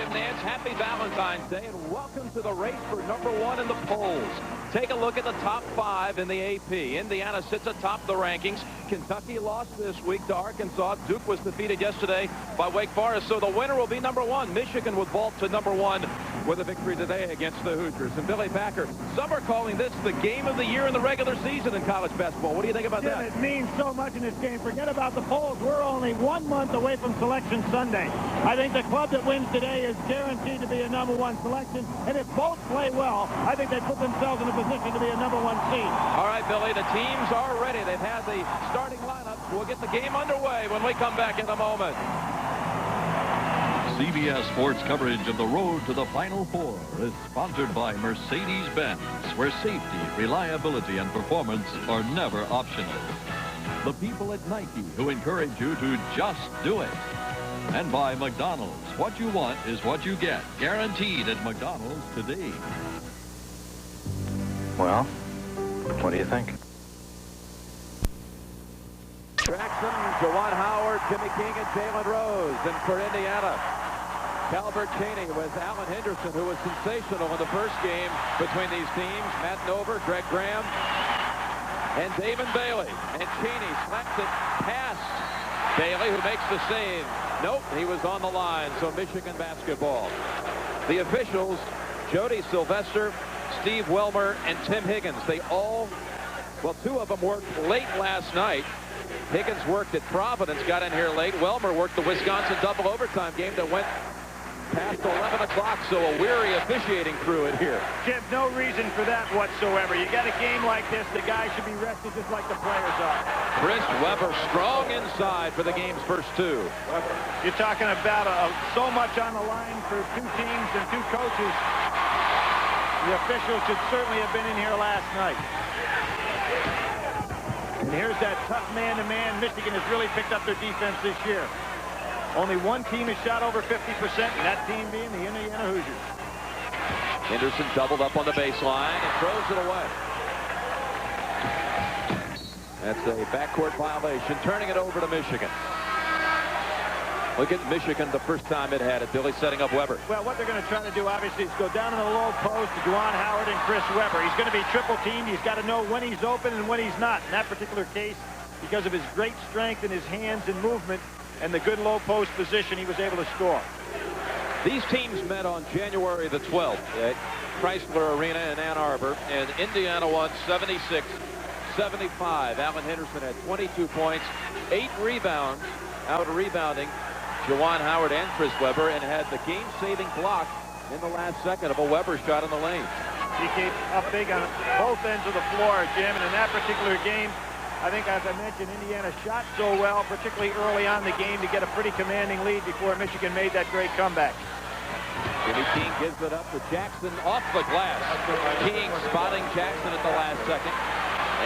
Jim Nance. Happy Valentine's Day and welcome to the race for #1 in the polls. Take a look at the top 5 in the AP. Indiana sits atop the rankings. Kentucky lost this week to Arkansas. Duke was defeated yesterday by Wake Forest. So the winner will be #1. Michigan would vault to #1 with a victory today against the Hoosiers. And Billy Packer, some are calling this the game of the year in the regular season in college basketball. What do you think about that? It means so much in this game. Forget about the polls. We're only 1 month away from Selection Sunday. I think the club that wins today is guaranteed to be a #1 selection. And if both play well, I think they put themselves in a position to be a #1 seed. All right, Billy, the teams are ready. They've had the starting lineup. We'll get the game underway when we come back in a moment. CBS Sports coverage of the road to the Final Four is sponsored by Mercedes-Benz, where safety, reliability, and performance are never optional. The people at Nike who encourage you to just do it. And by McDonald's. What you want is what you get. Guaranteed at McDonald's today. Well, what do you think? Jackson, Juwan Howard, Jimmy King, and Jalen Rose. And for Indiana, Calbert Cheaney with Alan Henderson, who was sensational in the first game between these teams. Matt Nover, Greg Graham, and Damon Bailey. And Cheaney slaps it past Bailey, who makes the save. Nope, he was on the line, so Michigan basketball. The officials, Jody Sylvester, Steve Welmer, and Tim Higgins. They all, well, 2 of them worked late last night. Higgins worked at Providence, got in here late. Welmer worked the Wisconsin double overtime game that went past 11 o'clock, so a weary officiating crew in here. Jim, no reason for that whatsoever. You got a game like this, the guys should be rested just like the players are. Chris Webber strong inside for the game's first 2. You're talking about so much on the line for 2 teams and 2 coaches. The officials should certainly have been in here last night. And here's that tough man-to-man. Michigan has really picked up their defense this year. Only 1 team has shot over 50%, and that team being the Indiana Hoosiers. Henderson doubled up on the baseline and throws it away. That's a backcourt violation, turning it over to Michigan. Look at Michigan the first time it had it. Billy setting up Webber. Well, what they're going to try to do, obviously, is go down in the low post to Juwan Howard and Chris Webber. He's going to be triple teamed. He's got to know when he's open and when he's not. In that particular case, because of his great strength in his hands and movement and the good low post position, he was able to score. These teams met on January the 12th at Chrysler Arena in Ann Arbor, and Indiana won 76-75. Alan Henderson had 22 points, 8 rebounds, out rebounding Juwan Howard and Chris Webber, and had the game-saving block in the last second of a Webber shot in the lane. He came up big on both ends of the floor, Jim, and in that particular game, I think, as I mentioned, Indiana shot so well, particularly early on in the game, to get a pretty commanding lead before Michigan made that great comeback. Jimmy King gives it up to Jackson off the glass. King spotting Jackson at the last second,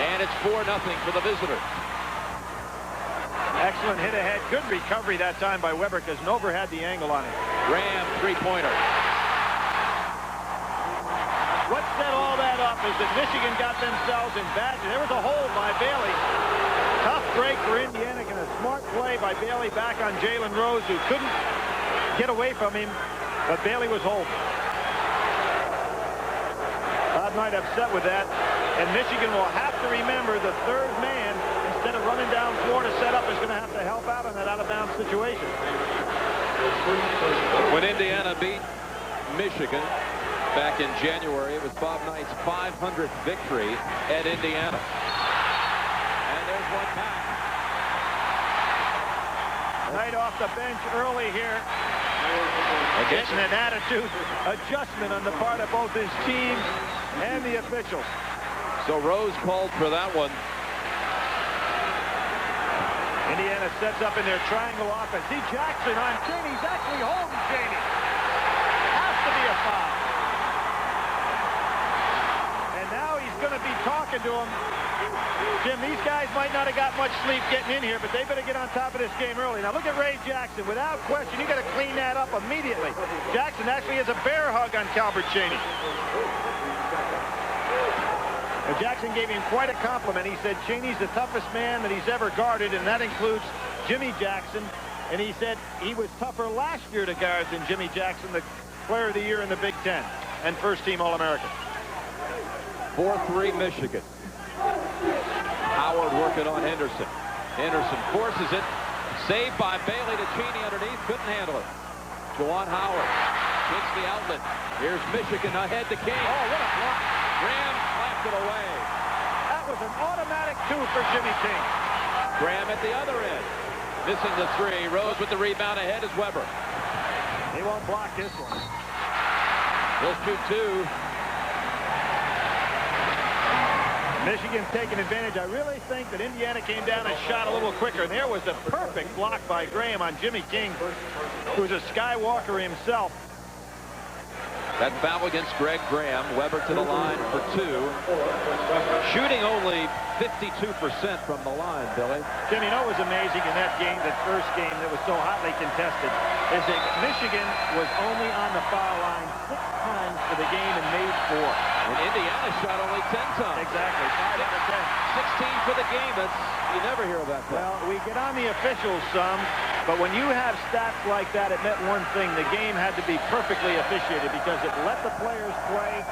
and it's 4-0 for the visitor. Excellent hit ahead. Good recovery that time by Webber because Nover had the angle on it. Graham, 3-pointer. What set all that up is that Michigan got themselves in bad. There was a hold by Bailey. Tough break for Indiana, and a smart play by Bailey back on Jalen Rose, who couldn't get away from him, but Bailey was holding. Todd Knight upset with that, and Michigan will have to remember the 3rd man, instead of running down floor to set up, is going to have to help out on that out-of-bounds situation. When Indiana beat Michigan back in January, it was Bob Knight's 500th victory at Indiana. And there's one back. Knight off the bench early here. Getting an attitude adjustment on the part of both his team and the officials. So Rose called for that one. Indiana sets up in their triangle offense. See Jackson on Cheaney. He's actually holding Cheaney. Has to be a foul. And now he's going to be talking to him. Jim, these guys might not have got much sleep getting in here, but they better get on top of this game early. Now look at Ray Jackson. Without question, you got to clean that up immediately. Jackson actually has a bear hug on Calbert Cheaney. And Jackson gave him quite a compliment. He said Cheaney's the toughest man that he's ever guarded, and that includes Jimmy Jackson And he said he was tougher last year to guard than Jimmy Jackson, the player of the year in the Big Ten and first-team All-American. 4-3 Michigan. Howard working on Henderson. Henderson forces it. Saved by Bailey to Cheney underneath. Couldn't handle it. Juwan Howard hits the outlet. Here's Michigan ahead to King. Oh, what a block. Graham slapped it away. That was an automatic 2 for Jimmy King. Graham at the other end. Missing the 3. Rose with the rebound. Ahead is Weber. He won't block this one. He'll shoot 2. Michigan's taking advantage. I really think that Indiana came down and shot a little quicker. And there was a perfect block by Graham on Jimmy King, who's a Skywalker himself. That foul against Greg Graham. Weber to the line for 2. Shooting only 52% from the line, Billy. Jim, you know what was amazing in that game, that first game that was so hotly contested, is that Michigan was only on the foul line 6 times for the game and made 4. And Indiana shot only 10 times. Exactly, 5 out of 10. 16 for the game. You never hear about that. Well, we get on the officials some, but when you have stats like that, it meant one thing. The game had to be perfectly officiated because it let the players play.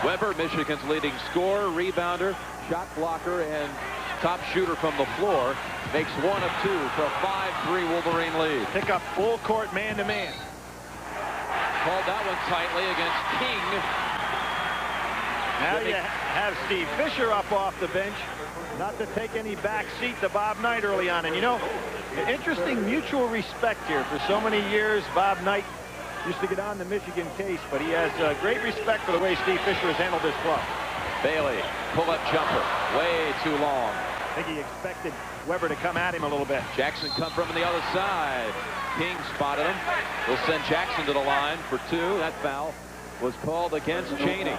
Weber, Michigan's leading scorer, rebounder, shot blocker, and top shooter from the floor, makes 1 of 2 for a 5-3 Wolverine lead. Pick up full court man-to-man. Called that one tightly against King. Now you have Steve Fisher up off the bench, not to take any back seat to Bob Knight early on. And you know, an interesting mutual respect here. For so many years, Bob Knight used to get on the Michigan case, but he has great respect for the way Steve Fisher has handled this club. Bailey, pull-up jumper, way too long. I think he expected Weber to come at him a little bit. Jackson come from the other side. King spotted him. Will send Jackson to the line for 2. That foul was called against Cheney.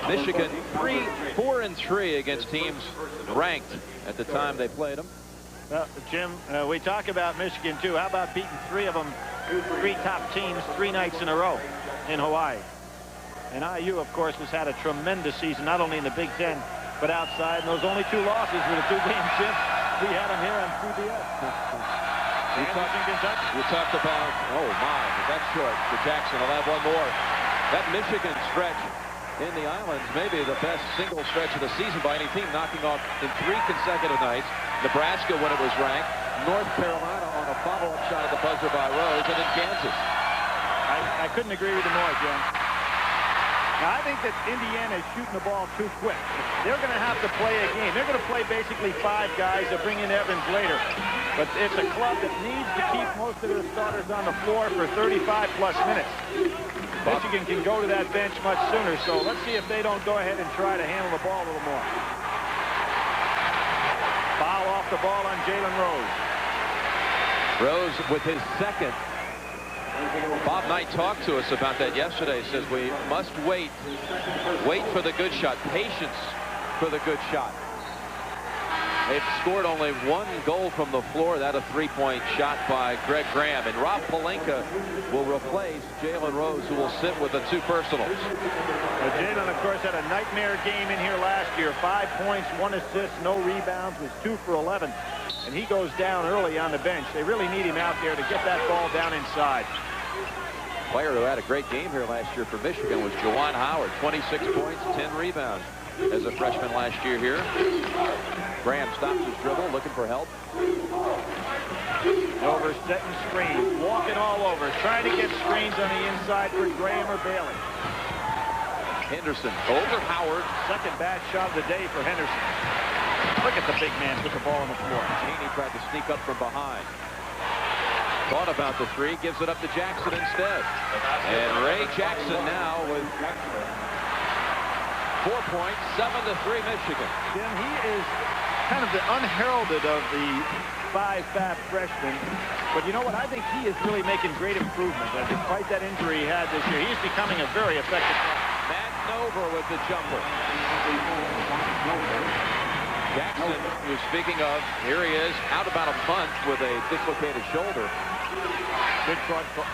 Michigan 4-3 against teams ranked at the time they played them. Well, Jim, we talk about Michigan too. How about beating 3 of them, 3 top teams, 3 nights in a row in Hawaii? And IU, of course, has had a tremendous season, not only in the Big Ten, but outside. And those only 2 losses were the 2 games, Jim. We had them here on CBS. We talked about, oh my, is that short for Jackson. I'll have one more. That Michigan stretch in the islands, maybe the best single stretch of the season by any team, knocking off in 3 consecutive nights. Nebraska when it was ranked, North Carolina on a follow-up shot at the buzzer by Rose, and then Kansas. I couldn't agree with you more, Jim. Now, I think that Indiana is shooting the ball too quick. They're going to have to play a game. They're going to play basically 5 guys. They'll bring in Evans later. But it's a club that needs to keep most of their starters on the floor for 35-plus minutes. Michigan can go to that bench much sooner, so let's see if they don't go ahead and try to handle the ball a little more. Foul off the ball on Jalen Rose. Rose with his 2nd. Bob Knight talked to us about that yesterday. He says we must wait for the good shot, patience for the good shot. They've scored only 1 goal from the floor. That a 3-point shot by Greg Graham. And Rob Pelinka will replace Jalen Rose, who will sit with the 2 personals. Well, Jalen, of course, had a nightmare game in here last year. 5 points, 1 assist, no rebounds, was 2 for 11. And he goes down early on the bench. They really need him out there to get that ball down inside. Player who had a great game here last year for Michigan was Juwan Howard. 26 points, 10 rebounds as a freshman last year here. Graham stops his dribble, looking for help. Over setting screens, walking all over, trying to get screens on the inside for Graham or Bailey. Henderson over Howard. 2nd bad shot of the day for Henderson. Look at the big man put the ball on the floor. Cheney tried to sneak up from behind. Thought about the 3, gives it up to Jackson instead. And Ray Jackson now with 4 points, 7-3 Michigan. Jim, he is kind of the unheralded of the 5 fat freshmen. But you know what? I think he is really making great improvement. Despite that injury he had this year, he's becoming a very effective player. Matt Nover with the jumper. Jackson, who's speaking of, here he is, out about a month with a dislocated shoulder. Good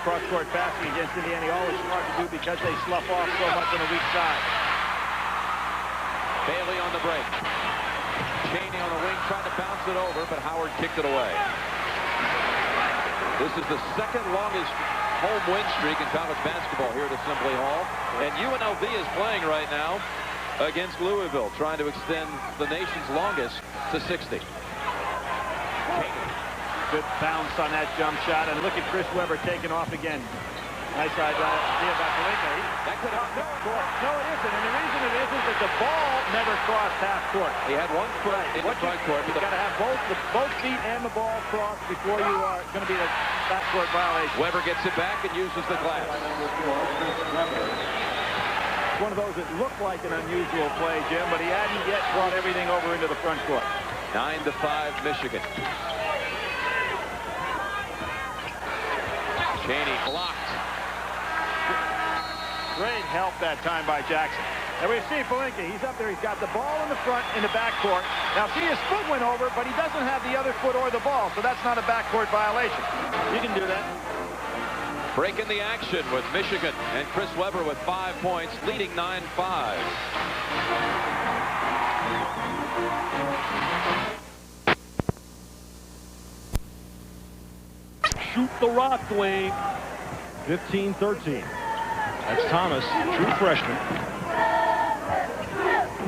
cross-court passing against Indiana. Always hard to do because they slough off so much on the weak side. Bailey on the break. Cheney on the tried to bounce it over, but Howard kicked it away. This is the second longest home win streak in college basketball here at Assembly Hall. And UNLV is playing right now against Louisville, trying to extend the nation's longest to 60. Good bounce on that jump shot. And look at Chris Webber taking off again. Nice idea by Pelinka. That could have no, it isn't. And the reason it isn't that the ball never crossed half court. He had one foot in the front court. You've got to have both feet and the ball crossed before you are going to be a backcourt violation. Weber gets it back and uses the glass. One of those that looked like an unusual play, Jim, but he hadn't yet brought everything over into the front court. 9-5 Michigan. Chaney blocked. Great help that time by Jackson. And we see Pelinka. He's up there. He's got the ball in the front in the backcourt. Now, see, his foot went over, but he doesn't have the other foot or the ball, so that's not a backcourt violation. You can do that. Breaking the action with Michigan and Chris Webber with 5 points, leading 9-5. Shoot the rock, Dwayne. 15-13. That's Thomas, true freshman.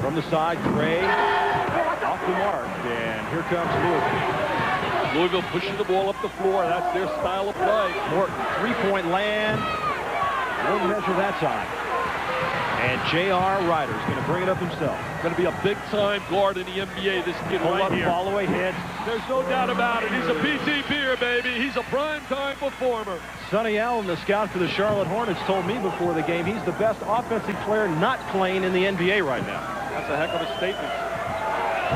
From the side, Gray off the mark, and here comes Louisville. Louisville pushing the ball up the floor. That's their style of play. Morton, three-point land. Won't measure that time. And J.R. Ryder is going to bring it up himself. Going to be a big-time guard in the NBA, this kid right here. Follow-away hit. There's no doubt about it. He's a PT Beer, baby. He's a prime-time performer. Sonny Allen, the scout for the Charlotte Hornets, told me before the game he's the best offensive player not playing in the NBA right now. That's a heck of a statement.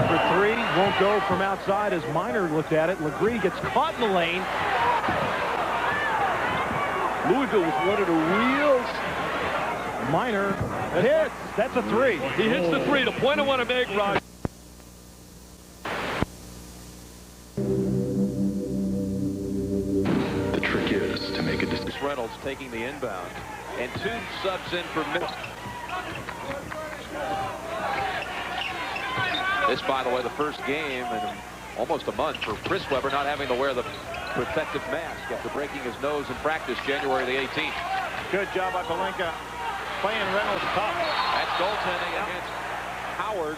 For three, won't go from outside as Miner looked at it. Legree gets caught in the lane. Louisville was one of the wheels. Miner hits. That's a three. He hits the three. The point I want to make, Rod. The trick is to make a decision. Reynolds taking the inbound. And 2 subs in for Michigan. This, by the way, the first game in almost a month for Chris Webber not having to wear the protective mask after breaking his nose in practice January the 18th. Good job by Pelinka. Playing Reynolds tough. That's goaltending against Howard.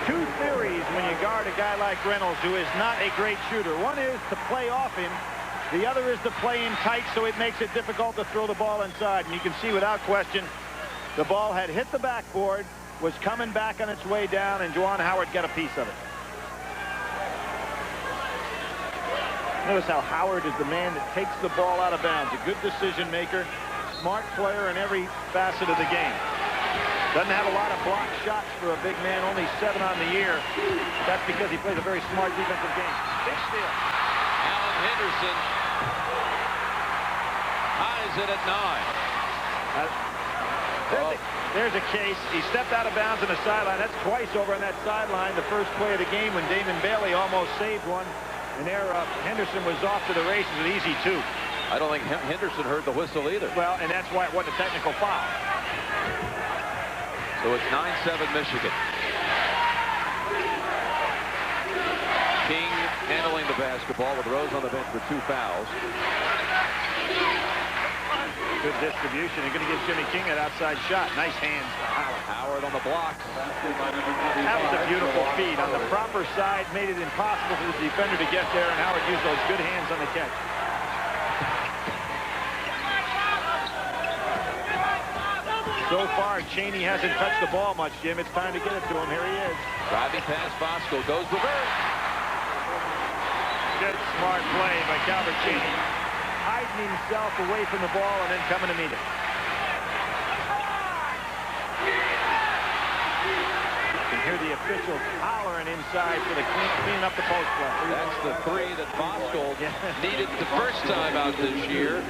Two theories when you guard a guy like Reynolds, who is not a great shooter. One is to play off him. The other is to play in tight, so it makes it difficult to throw the ball inside. And you can see without question, the ball had hit the backboard, was coming back on its way down, and Juwan Howard got a piece of it. Notice how Howard is the man that takes the ball out of bounds. A good decision maker, smart player in every facet of the game. Doesn't have a lot of blocked shots for a big man, only 7 on the year. That's because he plays a very smart defensive game. Big steal. Alan Henderson ties it at 9. There's a case. He stepped out of bounds on the sideline. That's twice over on that sideline. The first play of the game when Damon Bailey almost saved one. And there, Henderson was off to the races with easy 2. I don't think Henderson heard the whistle either. Well, and that's why it wasn't a technical foul. So it's 9-7 Michigan. King handling the basketball with Rose on the bench for 2 fouls. Good distribution. They're going to give Jimmy King that outside shot. Nice hands for Howard. Howard on the block. That was a beautiful feed. On the proper side, made it impossible for the defender to get there, and Howard used those good hands on the catch. So far, Chaney hasn't touched the ball much, Jim. It's time to get it to him. Here he is. Driving past Bosco. Goes reverse. Good, smart play by Calvert Chaney. Hiding himself away from the ball and then coming to meet it. You can hear the officials hollering inside for the cleaning up the post play. That's the 3 that Bosco needed the first time out this year.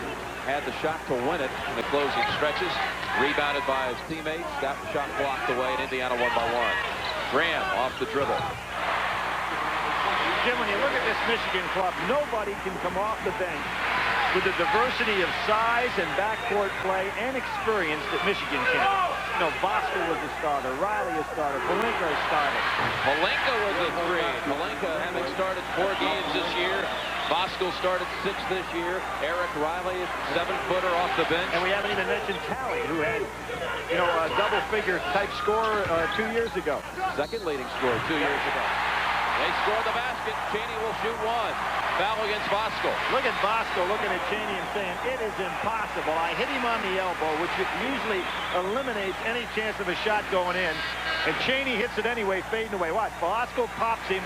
Had the shot to win it in the closing stretches. Rebounded by his teammates. Got the shot blocked away, and Indiana won by 1. Graham off the dribble. Jim, when you look at this Michigan club, nobody can come off the bench with the diversity of size and backcourt play and experience that Michigan can. you know, Voskuhl was a starter, Riley a starter, Pelinka a starter. Pelinka was a 3. Pelinka having started 4 games this year. Voskuhl started 6 this year. Eric Riley, 7-footer off the bench. And we haven't even mentioned Talley, who had, you know, a double-figure type score 2 years ago. Second leading scorer 2 years ago. They score the basket. Cheney will shoot 1. Foul against Voskuhl. Look at Voskuhl looking at Cheney and saying, it is impossible. I hit him on the elbow, which usually eliminates any chance of a shot going in. And Cheney hits it anyway, fading away. Watch, Voskuhl pops him.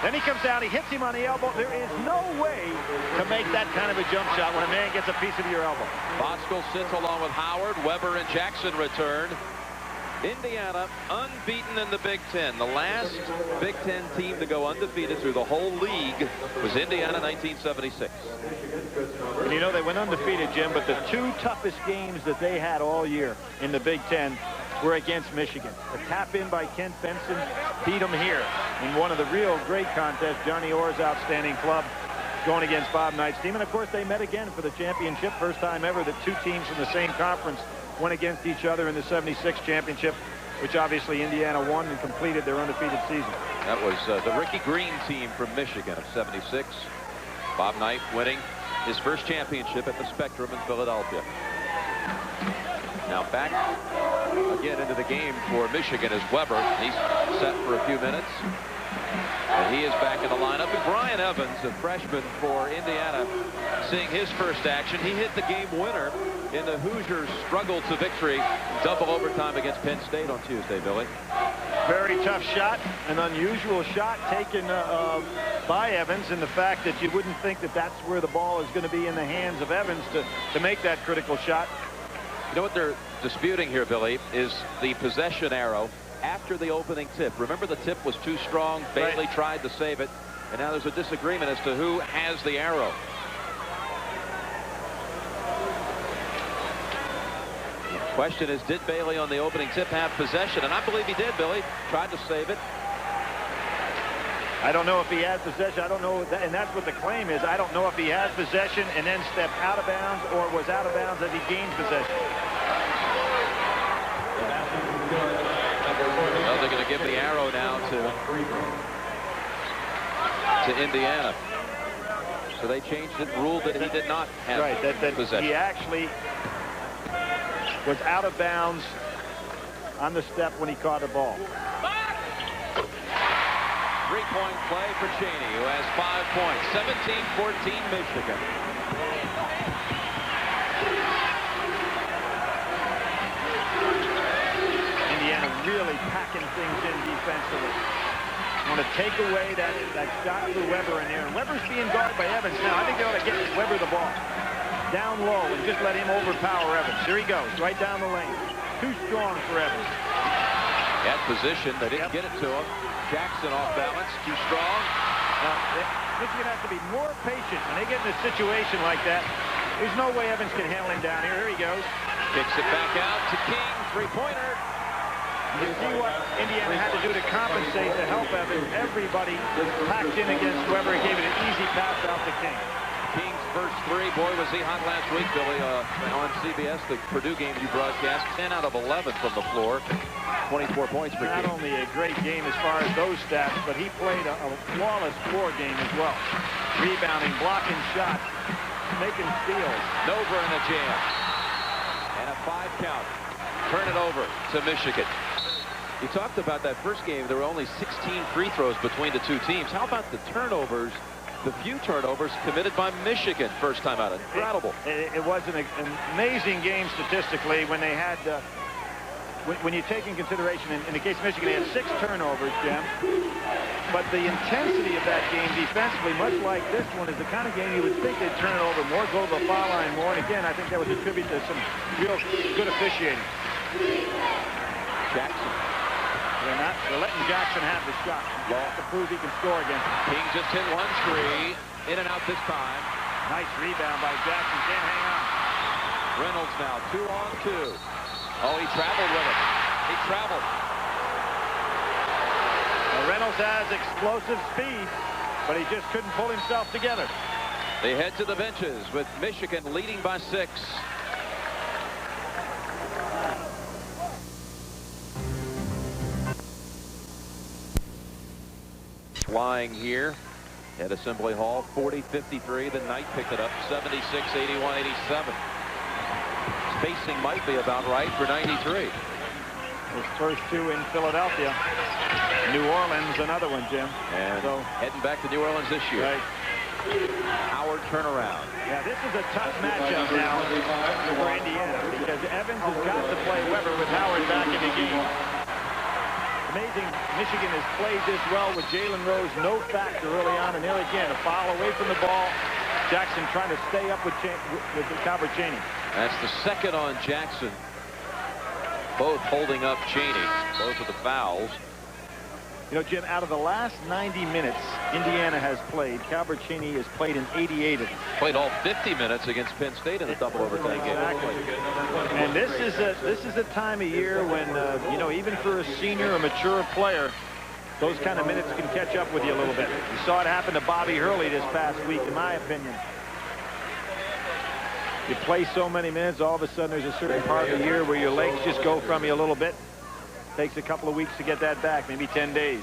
Then he comes down, he hits him on the elbow. There is no way to make that kind of a jump shot when a man gets a piece of your elbow. Voskuhl sits along with Howard. Weber and Jackson return. Indiana unbeaten in the Big Ten. The last Big Ten team to go undefeated through the whole league was Indiana 1976. And you know, they went undefeated, Jim, but the 2 toughest games that they had all year in the Big Ten were against Michigan. The tap in by Kent Benson beat them here in one of the real great contests. Johnny Orr's outstanding club going against Bob Knight's team. And of course, they met again for the championship. First time ever that 2 teams from the same conference went against each other in the '76 championship, which obviously Indiana won and completed their undefeated season. That was the Ricky Green team from Michigan of '76. Bob Knight winning his first championship at the Spectrum in Philadelphia. Now back again into the game for Michigan is Weber. He's set for a few minutes. And he is back in the lineup. And Brian Evans, a freshman for Indiana, seeing his first action. He hit the game winner in the Hoosiers' struggle to victory, double overtime against Penn State on Tuesday, Billy. Very tough shot, an unusual shot taken by Evans, and the fact that you wouldn't think that that's where the ball is going to be in the hands of Evans to make that critical shot. You know what they're disputing here, Billy, is the possession arrow after the opening tip. Remember, the tip was too strong. Bailey tried to save it, and now there's a disagreement as to who has the arrow. The question is, did Bailey on the opening tip have possession? And I believe he did, Billy. Tried to save it. I don't know if he has possession. I don't know, and that's what the claim is. I don't know if he has possession and then stepped out of bounds or was out of bounds as he gained possession. Well, they're going to give the arrow now to Indiana. So they changed it, ruled that he did not have possession. He actually was out of bounds on the step when he caught the ball. Three-point play for Cheney, who has 5 points. 17-14 Michigan. Indiana really packing things in defensively. Want to take away that shot for Weber in there. And Weber's being guarded by Evans now. I think they ought to get Weber the ball down low and just let him overpower Evans. Here he goes, right down the lane. Too strong for Evans. That position, they didn't get it to him. Jackson off balance, too strong. Michigan has to be more patient when they get in a situation like that. There's no way Evans can handle him down here. Here he goes. Kicks it back out to King, three-pointer. You see what Indiana had to do to compensate to help Evans. Everybody was packed in against Weber. He gave it an easy pass out to King. King's first 3, boy, was he hot last week, Billy, on CBS, the Purdue game you broadcast. 10 out of 11 from the floor. 24 points for King. Not only a great game as far as those stats, but he played a flawless floor game as well. Rebounding, blocking shots, making steals. Nova in a jam. And a 5 count. Turn it over to Michigan. You talked about that first game. There were only 16 free throws between the 2 teams. How about the turnovers? The few turnovers committed by Michigan first time out. Incredible. It was an amazing game statistically when they had, when you take in consideration, in the case of Michigan, they had 6 turnovers, Jim. But the intensity of that game defensively, much like this one, is the kind of game you would think they'd turn it over more, go to the foul line more. And again, I think that was a tribute to some real good officiating. Jackson. They're letting Jackson have the shot. To prove he can score against him. King just hit 1 3. In and out this time. Nice rebound by Jackson. Can't hang on. Reynolds now 2-on-2. Oh, he traveled with it. He traveled. Well, Reynolds has explosive speed, but he just couldn't pull himself together. They head to the benches with Michigan leading by 6. flying here at Assembly Hall. 40-53. The Knight picked it up. 76, 81, 87. Spacing might be about right for 93. His first two in Philadelphia. New Orleans, another one, Jim. And so heading back to New Orleans this year. Right. Howard turnaround. Yeah, this is a tough matchup now for Indiana because Evans has got to play Weber with Howard back in the game. Amazing. Michigan has played this well with Jalen Rose no factor early on, and there again, a foul away from the ball. Jackson trying to stay up with Calvert Chaney. That's the second on Jackson. Both holding up Chaney. Both of the fouls. You know, Jim, out of the last 90 minutes Indiana has played, Calvert Chaney has played in 88 of them. Played all 50 minutes against Penn State in a double overtime game. Exactly. And this is a time of year when, you know, even for a senior or mature player, those kind of minutes can catch up with you a little bit. You saw it happen to Bobby Hurley this past week, in my opinion. You play so many minutes, all of a sudden there's a certain part of the year where your legs just go from you a little bit. Takes a couple of weeks to get that back, maybe 10 days.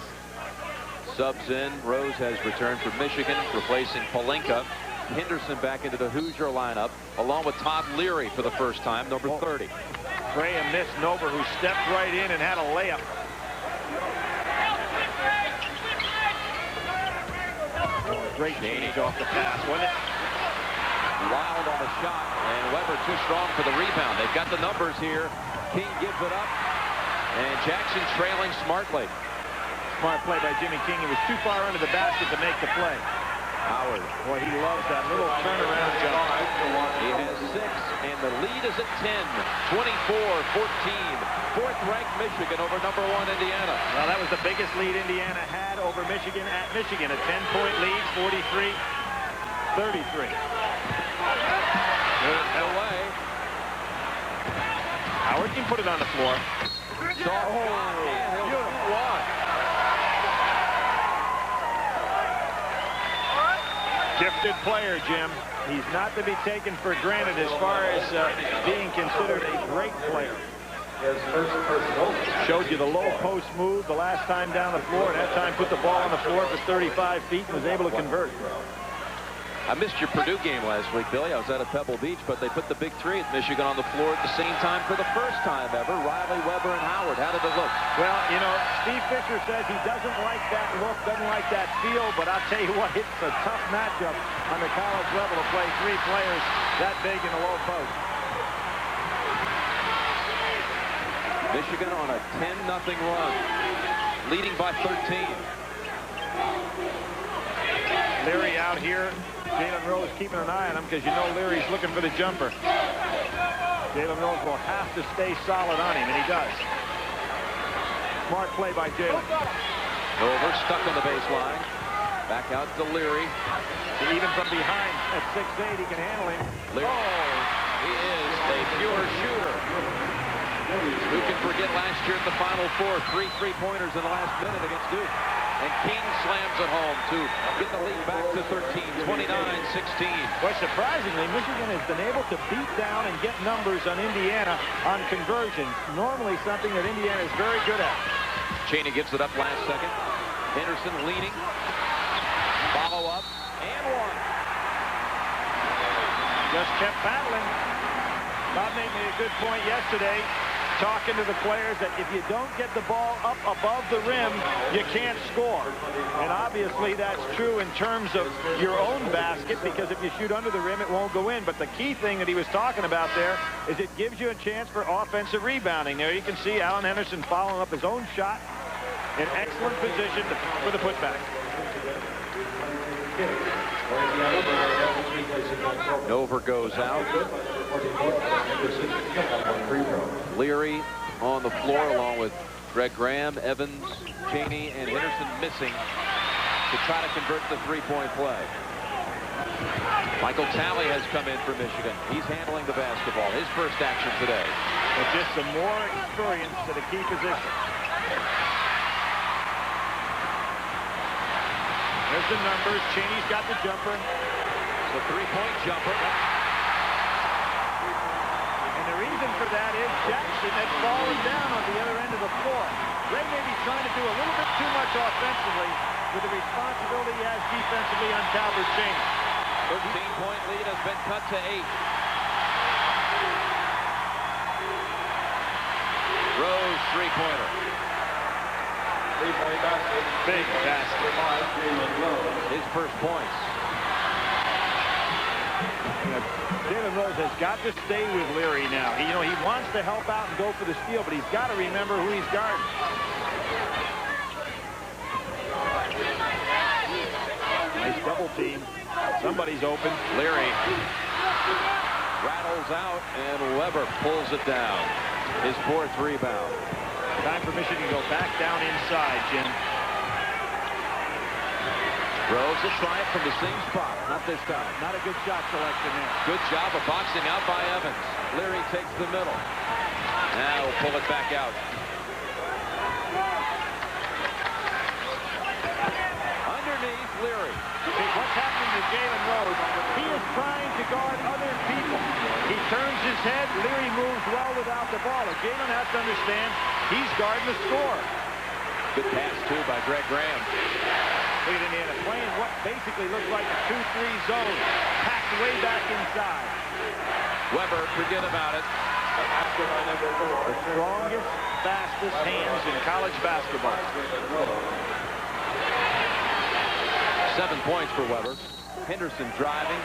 Subs in. Rose has returned for Michigan, replacing Palenka. Henderson back into the Hoosier lineup, along with Todd Leary for the first time, number 30. Graham missed Nover, who stepped right in and had a layup. Great change off the pass, wasn't it? Wild on the shot, and Weber too strong for the rebound. They've got the numbers here. King gives it up, and Jackson trailing smartly. Smart play by Jimmy King. He was too far under the basket to make the play. Howard. Boy, he loves that little turnaround jump. He has 6, and the lead is at 10. 24-14. Fourth-ranked Michigan over number 1 Indiana. Well, that was the biggest lead Indiana had over Michigan at Michigan. A 10-point lead, 43-33. Away. Howard can put it on the floor. Gifted player, Jim. He's not to be taken for granted as far as being considered a great player. Showed you the low post move the last time down the floor, and that time put the ball on the floor for 35 feet and was able to convert. I missed your Purdue game last week, Billy. I was out at Pebble Beach, but they put the big three at Michigan on the floor at the same time for the first time ever. Riley, Weber, and Howard. How did it look? Well, you know, Steve Fisher says he doesn't like that look, doesn't like that feel, but I'll tell you what, it's a tough matchup on the college level to play 3 players that big in the low post. Michigan on a 10-0 run, leading by 13. Leary out here. Jalen Rose keeping an eye on him because you know Leary's looking for the jumper. Jalen Rose will have to stay solid on him, and he does. Smart play by Jalen. Over, stuck on the baseline. Back out to Leary. Even from behind at 6'8", he can handle him. Leary. Oh, he is a pure shooter. Who can forget last year at the Final Four, 3 3-pointers in the last minute against Duke. And King slams it home to get the lead back to 13, 29-16. Well, surprisingly, Michigan has been able to beat down and get numbers on Indiana on conversions. Normally something that Indiana is very good at. Chaney gives it up last second. Henderson leaning. Follow up. And one. Just kept battling. Bob made me a good point yesterday, talking to the players, that if you don't get the ball up above the rim, you can't score. And obviously that's true in terms of your own basket, because if you shoot under the rim, it won't go in. But the key thing that he was talking about there is it gives you a chance for offensive rebounding. There you can see Alan Henderson following up his own shot in excellent position for the putback. Nover goes out. Leary on the floor along with Greg Graham, Evans, Chaney, and Henderson missing to try to convert the 3-point play. Michael Talley has come in for Michigan. He's handling the basketball. His first action today. With just some more experience at a key position. There's the numbers. Chaney's got the jumper. The 3-point jumper. And the reason for that is Jackson had fallen down on the other end of the floor. Ray may be trying to do a little bit too much offensively, with the responsibility he has defensively on Calvert Chaney. 13-point lead has been cut to 8. Rose three-pointer. Big basket. His first points. Jalen Rose has got to stay with Leary now. He wants to help out and go for the steal, but he's got to remember who he's guarding. Nice double team. Somebody's open. Leary rattles out, and Weber pulls it down. His 4th rebound. Time for Michigan to go back down inside, Jim. Rose will try it from the same spot. Not this time. Not a good shot selection there. Good job of boxing out by Evans. Leary takes the middle. Now he'll pull it back out. Underneath Leary. What's happening to Jalen Rose? He is trying to guard other people. He turns his head. Leary moves well without the ball. And Jalen has to understand he's guarding the score. Good pass, too, by Greg Graham. Look at Indiana playing what basically looks like a 2-3 zone. Packed way back inside. Weber, forget about it. The strongest, fastest hands in college basketball. 7 points for Weber. Henderson driving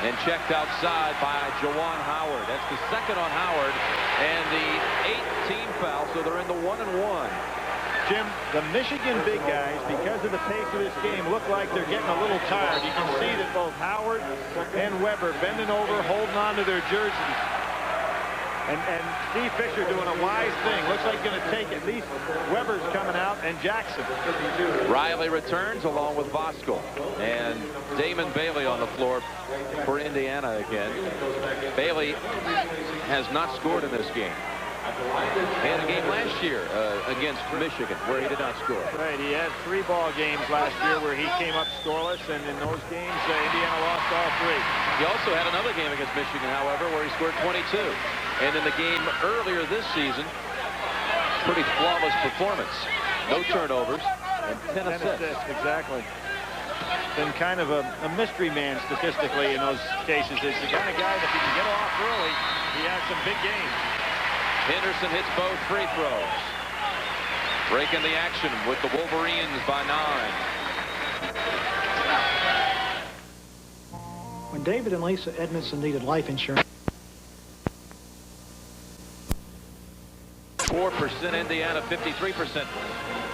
and checked outside by Juwan Howard. That's the second on Howard and the 8th team foul, so they're in the 1-and-1. Jim, the Michigan big guys, because of the pace of this game, look like they're getting a little tired. You can see that both Howard and Weber bending over, holding on to their jerseys. And Steve Fisher doing a wise thing. Looks like going to take at least Weber's coming out and Jackson. Riley returns along with Voskuhl. And Damon Bailey on the floor for Indiana again. Bailey has not scored in this game. He had a game last year against Michigan where he did not score. Right, he had 3 ball games last year where he came up scoreless, and in those games, Indiana lost all 3. He also had another game against Michigan, however, where he scored 22. And in the game earlier this season, pretty flawless performance. No turnovers and 10 assists. Exactly. Been kind of a mystery man statistically in those cases. It's the kind of guy that if he can get off early, he has some big games. Henderson hits both free throws. Breaking the action with the Wolverines by 9. When David and Lisa Edmondson needed life insurance. 4% Indiana, 53%.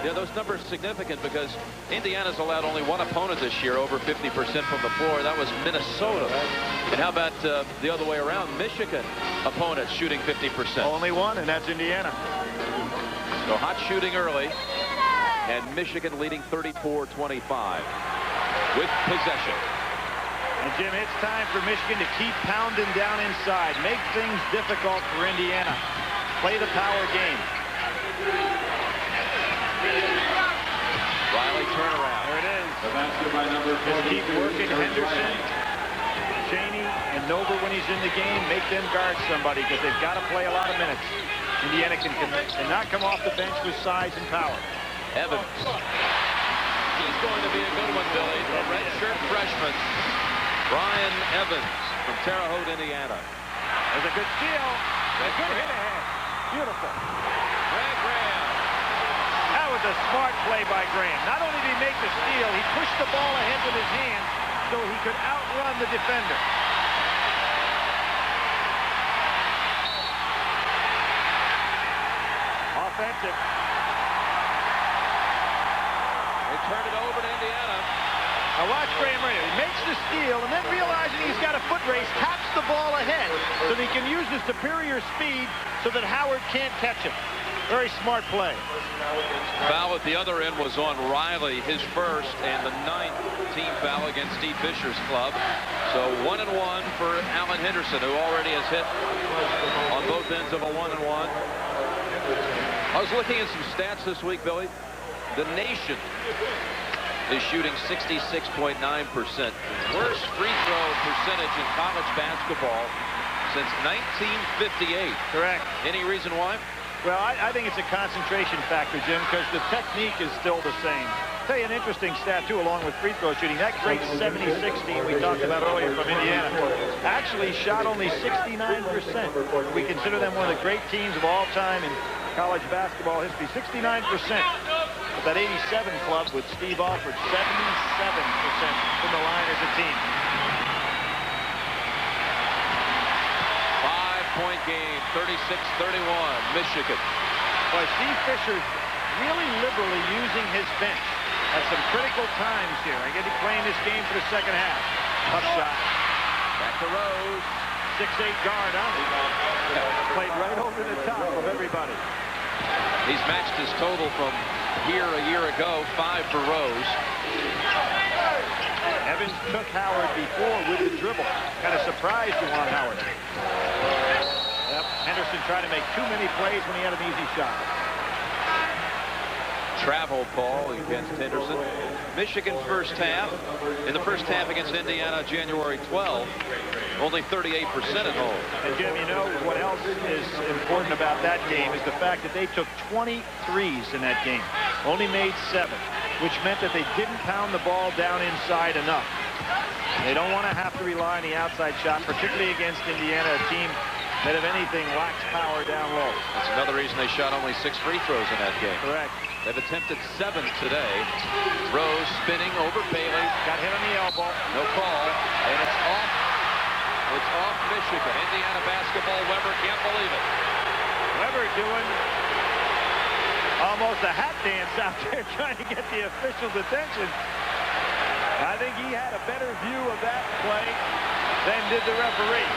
Yeah, those numbers are significant because Indiana's allowed only one opponent this year over 50% from the floor. That was Minnesota. And how about the other way around? Michigan opponents shooting 50%. Only one, and that's Indiana. So hot shooting early, and Michigan leading 34-25 with possession. And Jim, it's time for Michigan to keep pounding down inside. Make things difficult for Indiana. Play the power game. Riley turnaround. There it is. Just keep working Henderson, Chaney, and Nova when he's in the game. Make them guard somebody because they've got to play a lot of minutes. Indiana cannot come off the bench with size and power. Evans. He's going to be a good one, Billy. The redshirt freshman, Brian Evans from Terre Haute, Indiana. There's a good steal. A good hit ahead. Beautiful. Greg Graham. That was a smart play by Graham. Not only did he make the steal, he pushed the ball ahead with his hands so he could outrun the defender. Offensive. They turn it over to Indiana. Now watch Graham right here. He makes the steal and then realizing he's got a foot race, taps the ball ahead so that he can use his superior speed so that Howard can't catch him. Very smart play. Foul at the other end was on Riley, his first, and the 9th team foul against Steve Fisher's club. So 1-and-1 for Alan Henderson, who already has hit on both ends of a 1-and-1. I was looking at some stats this week, Billy. The nation is shooting 66.9%. Worst free throw percentage in college basketball since 1958. Correct. Any reason why? Well, I think it's a concentration factor, Jim, because the technique is still the same. I'll tell you an interesting stat, too, along with free throw shooting. That great 76 team we talked about earlier from Indiana actually shot only 69%. We consider them one of the great teams of all time in college basketball history. 69%. But that 87 club with Steve Alford, 77% from the line as a team. 5-point game, 36-31, Michigan. Boy, Steve Fisher's really liberally using his bench at some critical times here. I get him playing this game for the second half. Tough shot. Back to Rose. 6'8" guard, huh? Played right over the top of everybody. He's matched his total from here a year ago, 5 for Rose. Evans took Howard before with the dribble. Kind of surprised Juwan Howard. Yep, Henderson tried to make too many plays when he had an easy shot. Travel call against Henderson. Michigan first half. In the first half against Indiana, January 12, only 38% at home. And Jim, you know what else is important about that game is the fact that they took 20 threes in that game. Only made 7, which meant that they didn't pound the ball down inside enough. They don't want to have to rely on the outside shot, particularly against Indiana, a team that, if anything, lacks power down low. That's another reason they shot only 6 free throws in that game. Correct. They've attempted 7 today. Rose spinning over Bailey. Got hit on the elbow. No call. And it's off. It's off Michigan. Indiana basketball. Weber can't believe it. Weber doing almost a hat dance out there trying to get the official's attention. I think he had a better view of that play than did the referee.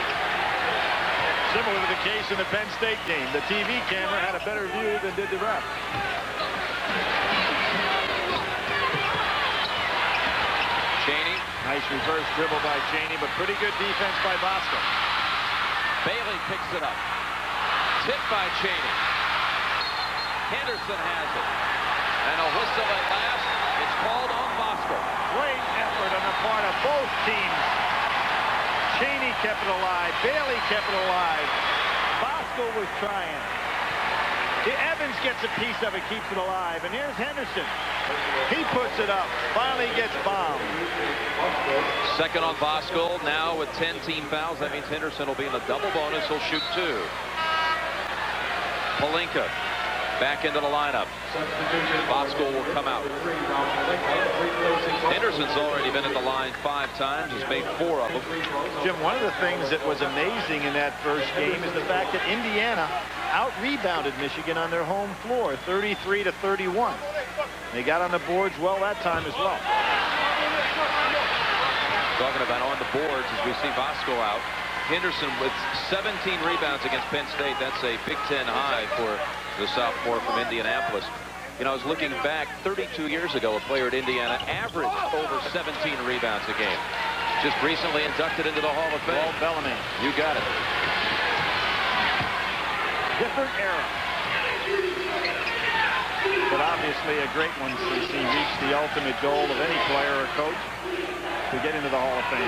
Similar to the case in the Penn State game. The TV camera had a better view than did the ref. Chaney. Nice reverse dribble by Chaney, but pretty good defense by Bosco. Bailey picks it up. Tip by Chaney. Henderson has it. And a whistle at last. It's called on Bosco. Great effort on the part of both teams. Chaney kept it alive. Bailey kept it alive. Bosco was trying. Evans gets a piece of it, keeps it alive. And here's Henderson. He puts it up. Finally gets bombed. Second on Bosco. Now with 10 team fouls, that means Henderson will be in the double bonus. He'll shoot 2. Pelinka back into the lineup. Bosco will come out. Henderson's already been at the line 5 times. He's made 4 of them. Jim, one of the things that was amazing in that first game is the fact that Indiana out-rebounded Michigan on their home floor, 33-31. They got on the boards well that time as well. Talking about on the boards as we see Bosco out. Henderson with 17 rebounds against Penn State. That's a Big Ten high for the sophomore from Indianapolis. You know, I was looking back 32 years ago, a player at Indiana averaged over 17 rebounds a game. Just recently inducted into the Hall of Fame. Walt Bellamy. You got it. Different era. But obviously a great one since he reached the ultimate goal of any player or coach to get into the Hall of Fame.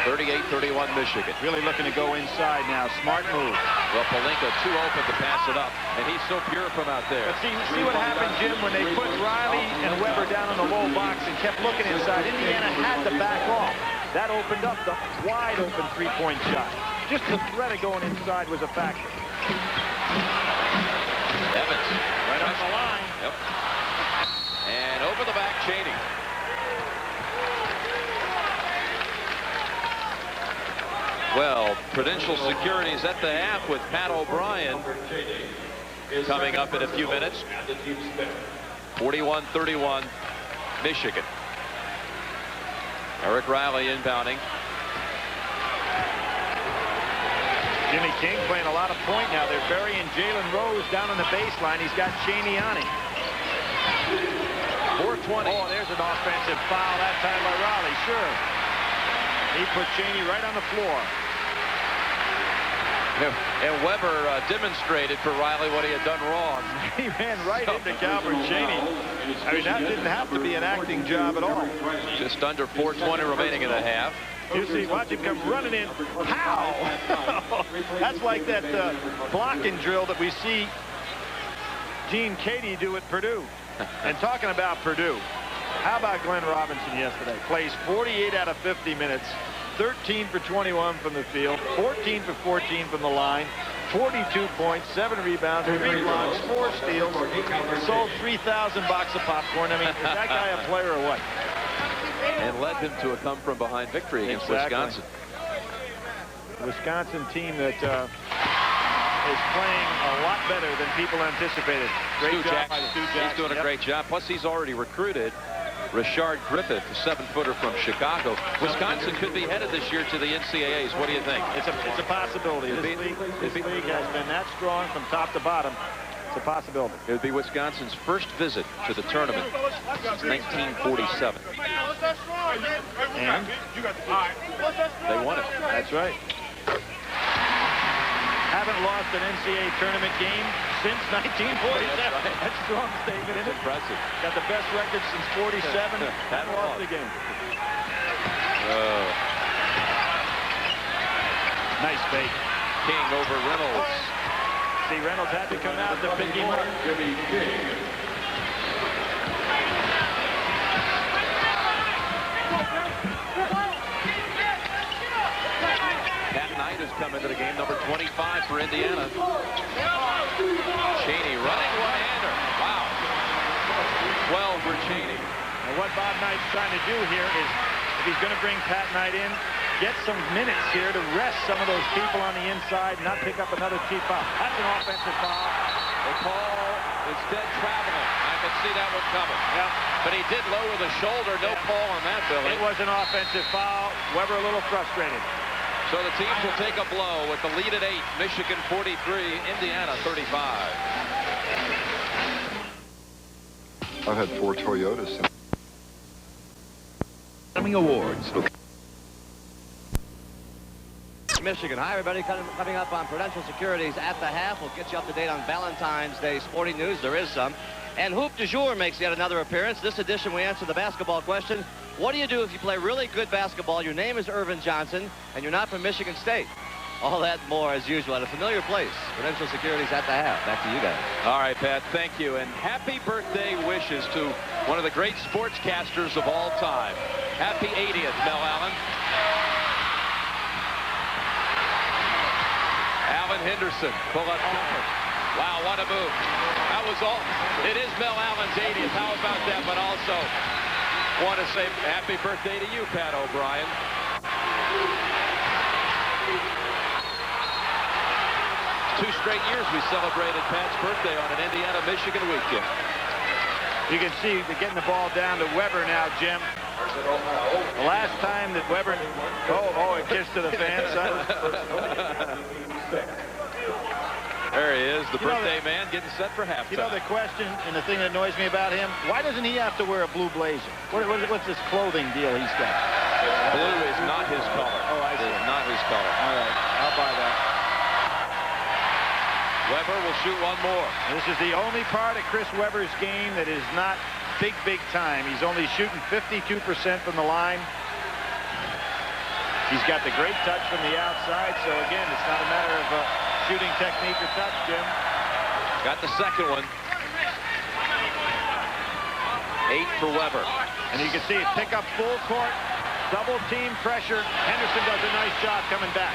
38-31 Michigan. Really looking to go inside now. Smart move. Well, Pelinka too open to pass it up, and he's so pure from out there. But see what happened, Jim, when they put Riley and Weber down in the low box and kept looking inside. Indiana had to back off. That opened up the wide open three-point shot. Just the threat of going inside was a factor. Evans. Right on the line. Yep. And over the back, Chaney. Well, Prudential Securities at the half with Pat O'Brien coming up in a few minutes. 41-31, Michigan. Eric Riley inbounding. Jimmy King playing a lot of point now. They're burying Jalen Rose down on the baseline. He's got Chaney on him. 4:20. Oh, there's an offensive foul that time by Riley. Sure. He put Chaney right on the floor. And Weber demonstrated for Riley what he had done wrong. He ran right into Calvert Chaney. I mean, that didn't have to be an acting job at all. Just under 4:20 remaining in the half. You see, watch him come running in. Pow! That's like that blocking drill that we see Gene Cady do at Purdue. And talking about Purdue, how about Glenn Robinson yesterday? Plays 48 out of 50 minutes, 13 for 21 from the field, 14 for 14 from the line, 42 points, 7 rebounds, 3 blocks, 4 steals, sold 3,000 box of popcorn. I mean, is that guy a player or what? And led them to a come-from-behind victory against Wisconsin. Wisconsin team that is playing a lot better than people anticipated. Great job by Stu Jackson. He's doing a great job. Plus, he's already recruited Rashard Griffith, a 7-footer from Chicago. Wisconsin could be headed this year to the NCAAs. What do you think? It's a possibility. This league has been that strong from top to bottom. It's a possibility. It would be Wisconsin's first visit to the tournament since 1947. And they won it. That's right. Haven't lost an NCAA tournament game since 1947. That's a strong statement, isn't it? Impressive. Got the best record since 47. Haven't lost a game. Nice fake. King over Reynolds. See, Reynolds had to come out to pick him up. Pat Knight has come into the game, number 25 for Indiana. Cheney running one-hander. Wow. 12 for Cheney. And what Bob Knight's trying to do here is, if he's going to bring Pat Knight in, get some minutes here to rest some of those people on the inside, not pick up another cheap foul. That's an offensive foul. They call instead traveling. I can see that one coming. Yep. But he did lower the shoulder. No call on that, Billy. It was an offensive foul. Weber a little frustrated. So the teams will take a blow with the lead at 8. Michigan 43, Indiana 35. I've had 4 Toyotas. Awards. Michigan. Hi, everybody. Coming up on Prudential Securities at the half. We'll get you up to date on Valentine's Day sporting news. There is some. And Hoop du Jour makes yet another appearance. This edition, we answer the basketball question. What do you do if you play really good basketball, your name is Irvin Johnson, and you're not from Michigan State? All that and more, as usual, at a familiar place. Prudential Securities at the half. Back to you guys. All right, Pat, thank you. And happy birthday wishes to one of the great sportscasters of all time. Happy 80th, Mel Allen. Alan Henderson, pull up jumper. Wow, what a move. That was all. It is Mel Allen's 80th. How about that? But also want to say happy birthday to you, Pat O'Brien. Two straight years we celebrated Pat's birthday on an Indiana-Michigan weekend. You can see they're getting the ball down to Weber now, Jim. The last time that Weber... a kiss to the fans. There he is, the birthday man getting set for halftime. You know the question and the thing that annoys me about him? Why doesn't he have to wear a blue blazer? What's this clothing deal he's got? Blue is not his color. Oh, I see. It is not his color. All right, I'll buy that. Weber will shoot one more. This is the only part of Chris Weber's game that is not big time. He's only shooting 52% from the line. He's got the great touch from the outside, so again, it's not a matter of shooting technique or touch, Jim. Got the second one. 8 for Weber. And you can see it pick up full court, double team pressure. Henderson does a nice job coming back.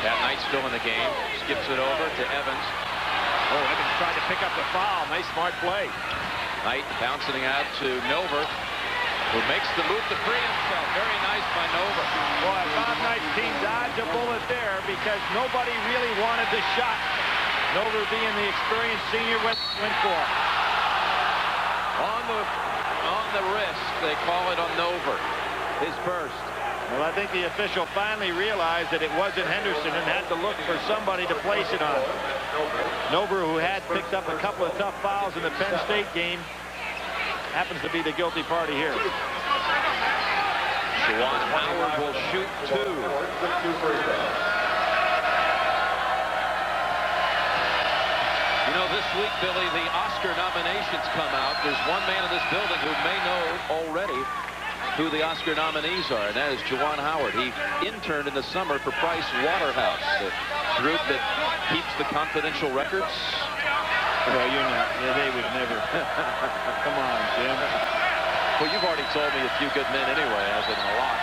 Pat Knight still in the game. Skips it over to Evans. Oh, Evans tried to pick up the foul. Nice, smart play. Knight bouncing out to Nover, who makes the move to free himself. Very nice by Nover. Boy, Bob Knight's team dodged a bullet there because nobody really wanted the shot. Nover, being the experienced senior, went for it. On the wrist, they call it on Nover. His first. Well, I think the official finally realized that it wasn't Henderson and had to look for somebody to place it on. Nover, who had picked up a couple of tough fouls in the Penn State game, happens to be the guilty party here. Juwan Howard will shoot 2. You know, this week, Billy, the Oscar nominations come out. There's one man in this building who may know already who the Oscar nominees are, and that is Juwan Howard. He interned in the summer for Price Waterhouse, the group that keeps the confidential records. Well, you're not. They would never. Come on, Jim. Well, you've already told me a few good men anyway, as in a lot.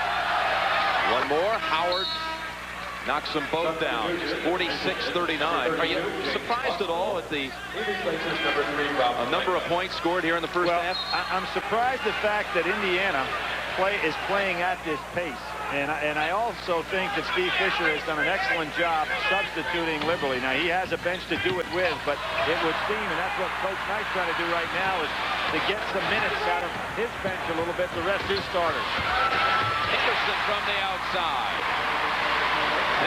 One more. Howard knocks them both down. 46-39. Are you surprised at all at the number of points scored here in the first half? I'm surprised the fact that Indiana is playing at this pace. And I also think that Steve Fisher has done an excellent job substituting liberally. Now, he has a bench to do it with, but it would seem, and that's what Coach Knight's trying to do right now, is to get some minutes out of his bench a little bit to rest his starters. Henderson from the outside.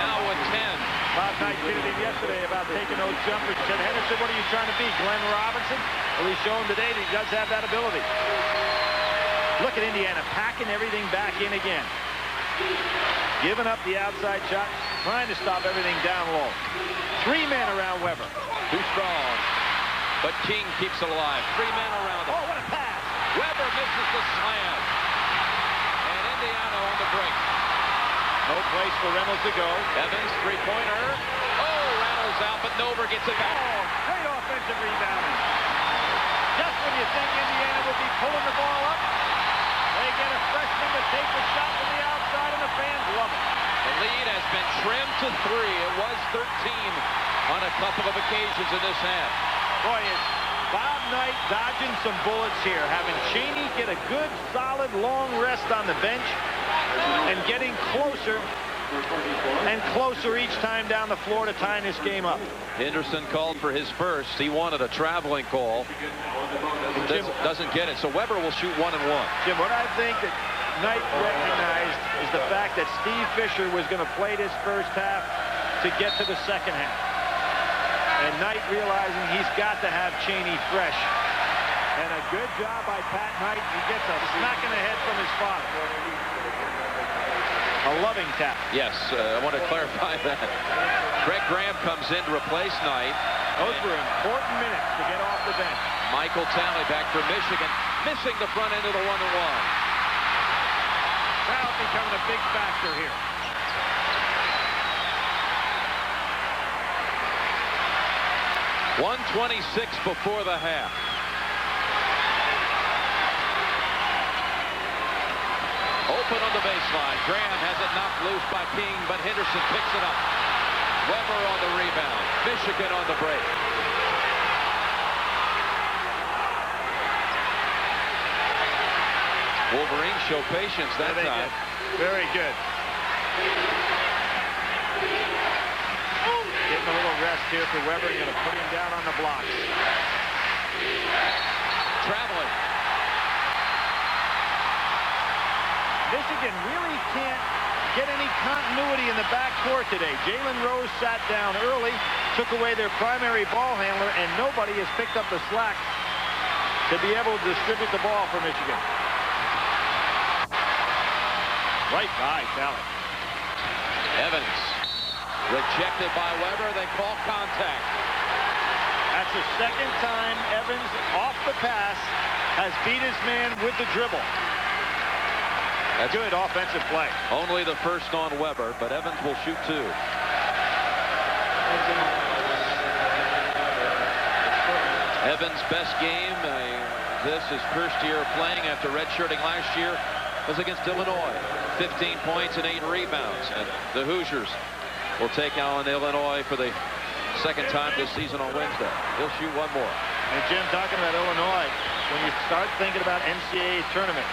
Now with 10. Bob Knight kidded him yesterday about taking those jumpers. Said, Henderson, what are you trying to be, Glenn Robinson? Well, he's shown today that he does have that ability. Look at Indiana packing everything back in again. Giving up the outside shot, trying to stop everything down low. 3 men around Weber. Too strong, but King keeps it alive. 3 men around him. Oh, what a pass! Weber misses the slam. And Indiana on the break. No place for Reynolds to go. Evans, three-pointer. Oh, rattles out, but Nover gets it back. Oh, great offensive rebounding. Just when you think Indiana would be pulling the ball up, they get a freshman to take the shot from the outside, and the fans love it. The lead has been trimmed to 3. It was 13 on a couple of occasions in this half. Boy, is Bob Knight dodging some bullets here, having Chaney get a good, solid, long rest on the bench and getting closer and closer each time down the floor to tying this game up. Henderson called for his first. He wanted a traveling call. Doesn't get it, so Weber will shoot 1 and 1. Jim, what I think that Knight recognized is the fact that Steve Fisher was going to play this first half to get to the second half. And Knight realizing he's got to have Chaney fresh. And a good job by Pat Knight. He gets a smack in the head from his father. A loving tap. Yes, I want to clarify that. Greg Graham comes in to replace Knight. Those were important minutes to get off the bench. Michael Talley back for Michigan, missing the front end of the 1-and-1. Now becoming a big factor here. .126 before the half. Open on the baseline. Graham has it knocked loose by King, but Henderson picks it up. Weber on the rebound. Michigan on the break. Wolverines show patience that time. Very good. Getting a little rest here for Weber. Going to put him down on the blocks. Traveling. Michigan really can't get any continuity in the backcourt today. Jalen Rose sat down early, took away their primary ball handler, and nobody has picked up the slack to be able to distribute the ball for Michigan. Right by Talley. Evans rejected by Weber. They call contact. That's the second time Evans, off the pass, has beat his man with the dribble. That's good offensive play. Only the first on Weber, but Evans will shoot 2. Evans' best game, this is first year playing after redshirting last year, was against Illinois. 15 points and 8 rebounds. And the Hoosiers will take on Illinois for the second time this season on Wednesday. He'll shoot 1 more. And Jim, talking about Illinois, when you start thinking about NCAA tournament,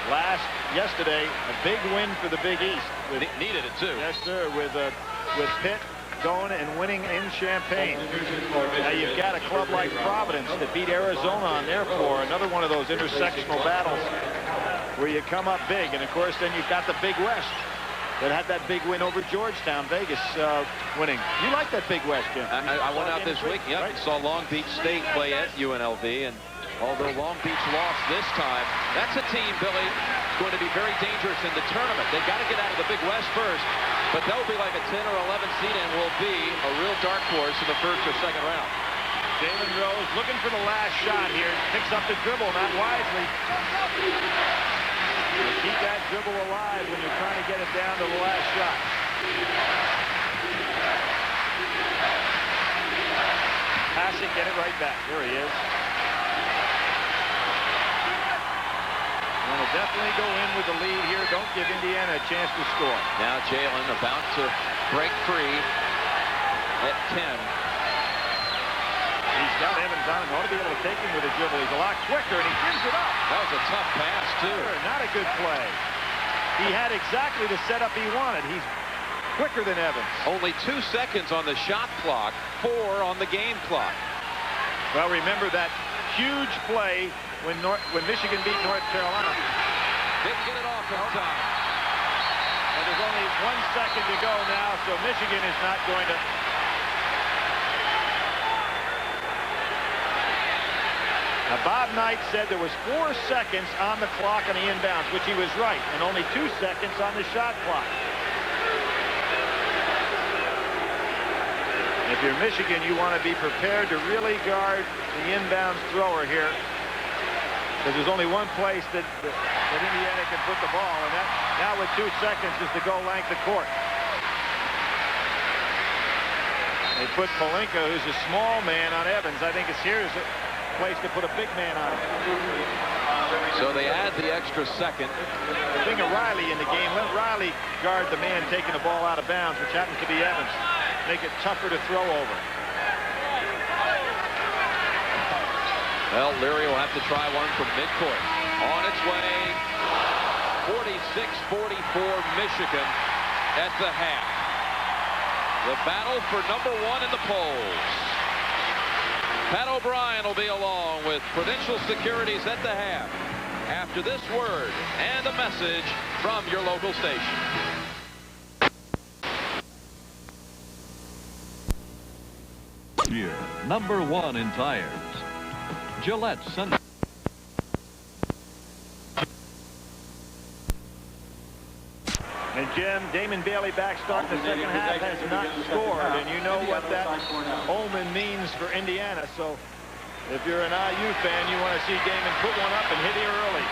yesterday, a big win for the Big East. Needed it too. Yes, sir, with Pitt going and winning in Champaign. Now you've got a club like Providence that beat Arizona on their floor. Another one of those intersectional battles where you come up big. And of course, then you've got the Big West that had that big win over Georgetown. Vegas winning. You like that Big West, Jim? I went out this week. Yep, right? Saw Long Beach State play at UNLV, and although Long Beach lost this time, that's a team, Billy, going to be very dangerous in the tournament. They've got to get out of the Big West first, but they'll be like a 10 or 11 seed and will be a real dark horse in the first or second round. Jalen Rose looking for the last shot here. Picks up the dribble, not wisely. You keep that dribble alive when you're trying to get it down to the last shot. Passing, get it right back. There he is. Want to definitely go in with the lead here. Don't give Indiana a chance to score. Now Jalen about to break free at 10. He's got Evans on him. Ought to be able to take him with a dribble. He's a lot quicker, and he gives it up. That was a tough pass, too. Not a good play. He had exactly the setup he wanted. He's quicker than Evans. Only 2 seconds on the shot clock, 4 on the game clock. Well, remember that huge play when Michigan beat North Carolina. Didn't get it off in time. And there's only 1 second to go now, so Michigan is not going to. Now, Bob Knight said there was 4 seconds on the clock on the inbounds, which he was right, and only 2 seconds on the shot clock. If you're Michigan, you want to be prepared to really guard the inbounds thrower here, because there's only one place that Indiana can put the ball, and that now with 2 seconds is to go length the court. They put Pelinka, who's a small man, on Evans. I think here's a place to put a big man on him. So they add the extra second. Bring a Riley in the game. Let Riley guard the man taking the ball out of bounds, which happens to be Evans. Make it tougher to throw over. Well, Leary will have to try one from midcourt. On its way, 46-44 Michigan at the half. The battle for number 1 in the polls. Pat O'Brien will be along with Prudential Securities at the half after this word and a message from your local station. Year, number 1 in tires. Gillette Center. And Jim, Damon Bailey back starting the second half has not scored, and you know what that omen means for Indiana. So if you're an IU fan, you want to see Damon put one up and hit here early,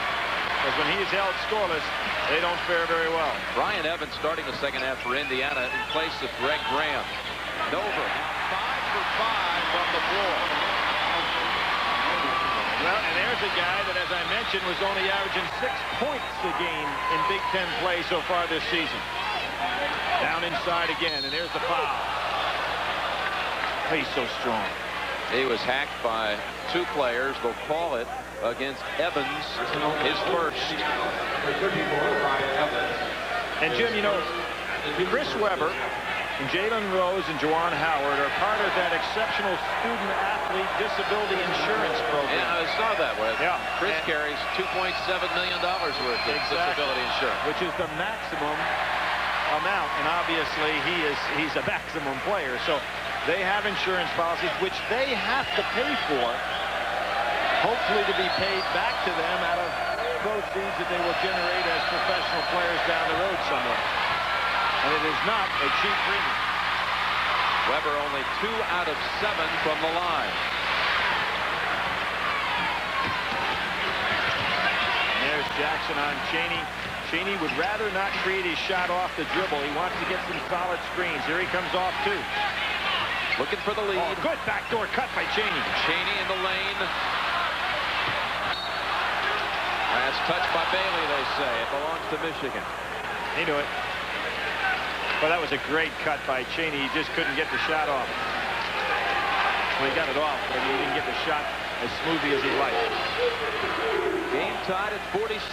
because when he's held scoreless, they don't fare very well. Brian Evans starting the second half for Indiana in place of Greg Graham. Dover 5 for 5 from the floor. Well, and there's a guy that, as I mentioned, was only averaging 6 points a game in Big Ten play so far this season. Down inside again, and there's the foul. He's so strong. He was hacked by 2 players. They'll call it against Evans, his first. And Jim, you know, Chris Webber and Jalen Rose and Juwan Howard are part of that exceptional student-athlete disability insurance program. Yeah, I saw that. Yeah. Chris carries $2.7 million worth of disability insurance, which is the maximum amount, and obviously he's a maximum player. So they have insurance policies, which they have to pay for, hopefully to be paid back to them out of proceeds that they will generate as professional players down the road somewhere. And it is not a cheap premium. Webber only 2 out of 7 from the line. And there's Jackson on Chaney. Chaney would rather not create his shot off the dribble. He wants to get some solid screens. Here he comes off, too. Looking for the lead. Oh, good backdoor cut by Chaney. Chaney in the lane. Last touch by Bailey, they say. It belongs to Michigan. He knew it. Well, that was a great cut by Chaney. He just couldn't get the shot off. Well, he got it off, but he didn't get the shot as smoothly as he'd like. Game tied at 46.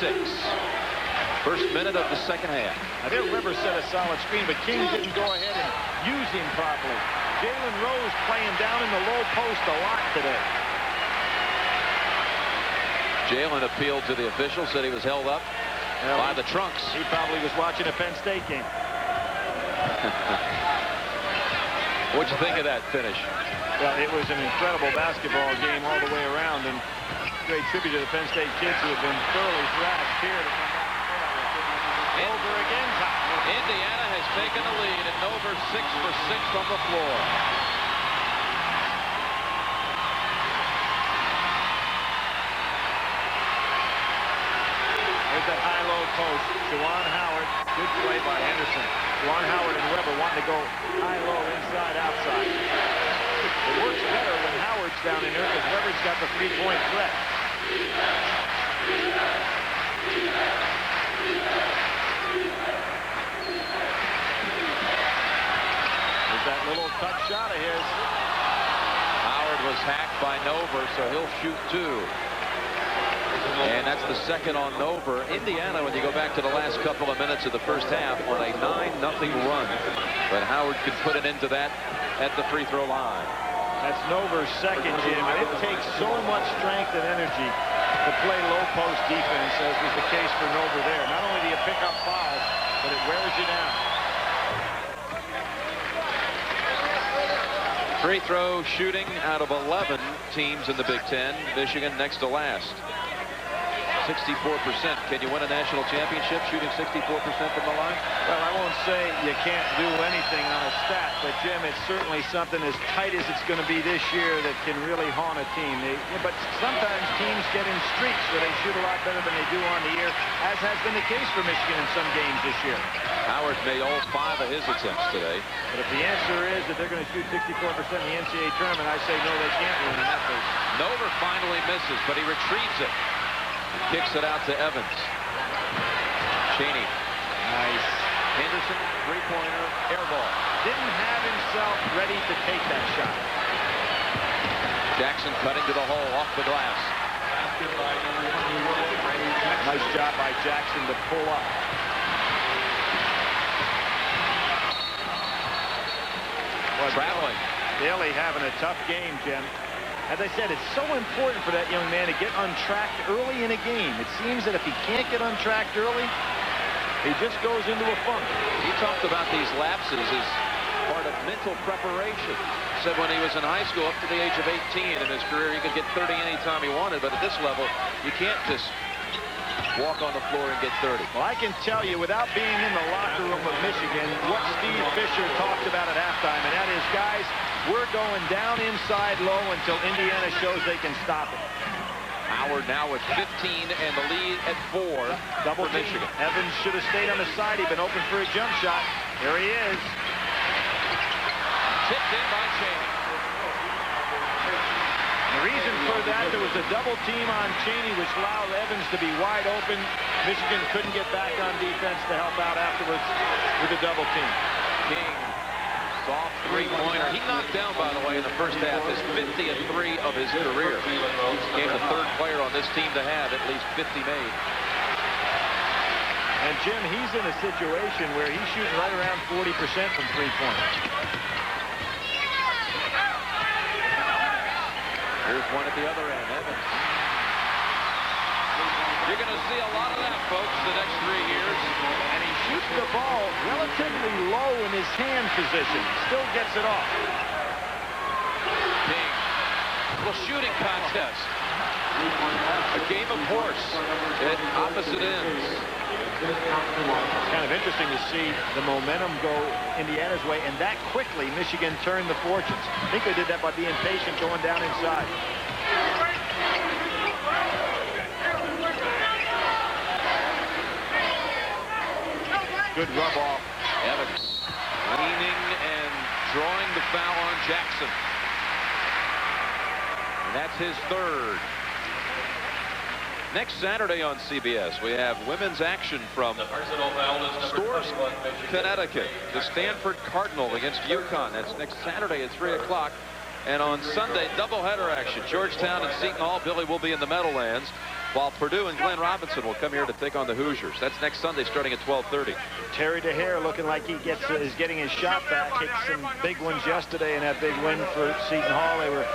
First minute of the second half. I think Rivers set a solid screen, but King didn't go ahead and use him properly. Jalen Rose playing down in the low post a lot today. Jalen appealed to the official, said he was held up by the trunks. He probably was watching a Penn State game. What'd you think of that finish? Well, it was an incredible basketball game all the way around, and great tribute to the Penn State kids who have been thoroughly thrashed here to come back. Over again, Indiana has taken the lead, and Dover 6 for 6 from the floor. There's that high-low Juwan Howard. Good play by Henderson. Juwan Howard and Weber wanting to go high-low, inside-outside. It works better when Howard's down in there because Weber's got the three-point threat. There's that little touch shot of his. Howard was hacked by Nover, so he'll shoot 2. And that's the second on Nover. Indiana, when you go back to the last couple of minutes of the first half, on a 9-0 run. But Howard could put it into that at the free throw line. That's Nover's second, Jim, and it takes so much strength and energy to play low post defense, as was the case for Nover there. Not only do you pick up fouls, but it wears you down. Free throw shooting out of 11 teams in the Big Ten. Michigan next to last. 64%. Can you win a national championship shooting 64% from the line? Well, I won't say you can't do anything on a stat, but Jim, it's certainly something as tight as it's going to be this year that can really haunt a team. But sometimes teams get in streaks where they shoot a lot better than they do on the year, as has been the case for Michigan in some games this year. Howard made all 5 of his attempts today. But if the answer is that they're going to shoot 64% in the NCAA tournament, I say no, they can't win in that case. Nover finally misses, but he retrieves it. Kicks it out to Evans. Cheney. Nice. Henderson, three-pointer, air ball. Didn't have himself ready to take that shot. Jackson cutting to the hole, off the glass. Nice job by Jackson to pull up. Well, traveling. Daly having a tough game, Jim. As I said, it's so important for that young man to get untracked early in a game. It seems that if he can't get untracked early, he just goes into a funk. He talked about these lapses as part of mental preparation. Said when he was in high school up to the age of 18 in his career, he could get 30 anytime he wanted, but at this level, you can't just walk on the floor and get 30. Well, I can tell you, without being in the locker room of Michigan, what Steve Fisher talked about at halftime, and that is, guys, we're going down inside low until Indiana shows they can stop it. Howard now with 15 and the lead at 4. Double for Michigan. Evans should have stayed on the side. He'd been open for a jump shot. Here he is. Tipped in by Cheney. The reason for that, there was a double team on Cheney, which allowed Evans to be wide open. Michigan couldn't get back on defense to help out afterwards with a double team. King, soft three-pointer. He knocked down, by the way, in the first half his 50th 3 of his career. Became the 3rd player on this team to have at least 50 made. And Jim, he's in a situation where he's shooting right around 40% from three-pointers. Here's one at the other end, Evans. You're going to see a lot of that, folks, the next 3 years. And he shoots the ball relatively low in his hand position. Still gets it off. King. Well, shooting contest. A game of horse at opposite ends. It's kind of interesting to see the momentum go Indiana's way, and that quickly Michigan turned the fortunes. I think they did that by being patient going down inside. Good rub off. Evans leaning and drawing the foul on Jackson. And that's his 3rd. Next Saturday on CBS, we have women's action from Storrs, Connecticut. The Stanford Cardinal against UConn. That's next Saturday at 3 o'clock. And on Sunday, doubleheader action. Georgetown and Seton Hall. Billy will be in the Meadowlands, while Purdue and Glenn Robinson will come here to take on the Hoosiers. That's next Sunday starting at 12:30. Terry DeHare looking like he is getting his shot back. Hit some big ones yesterday in that big win for Seton Hall. They were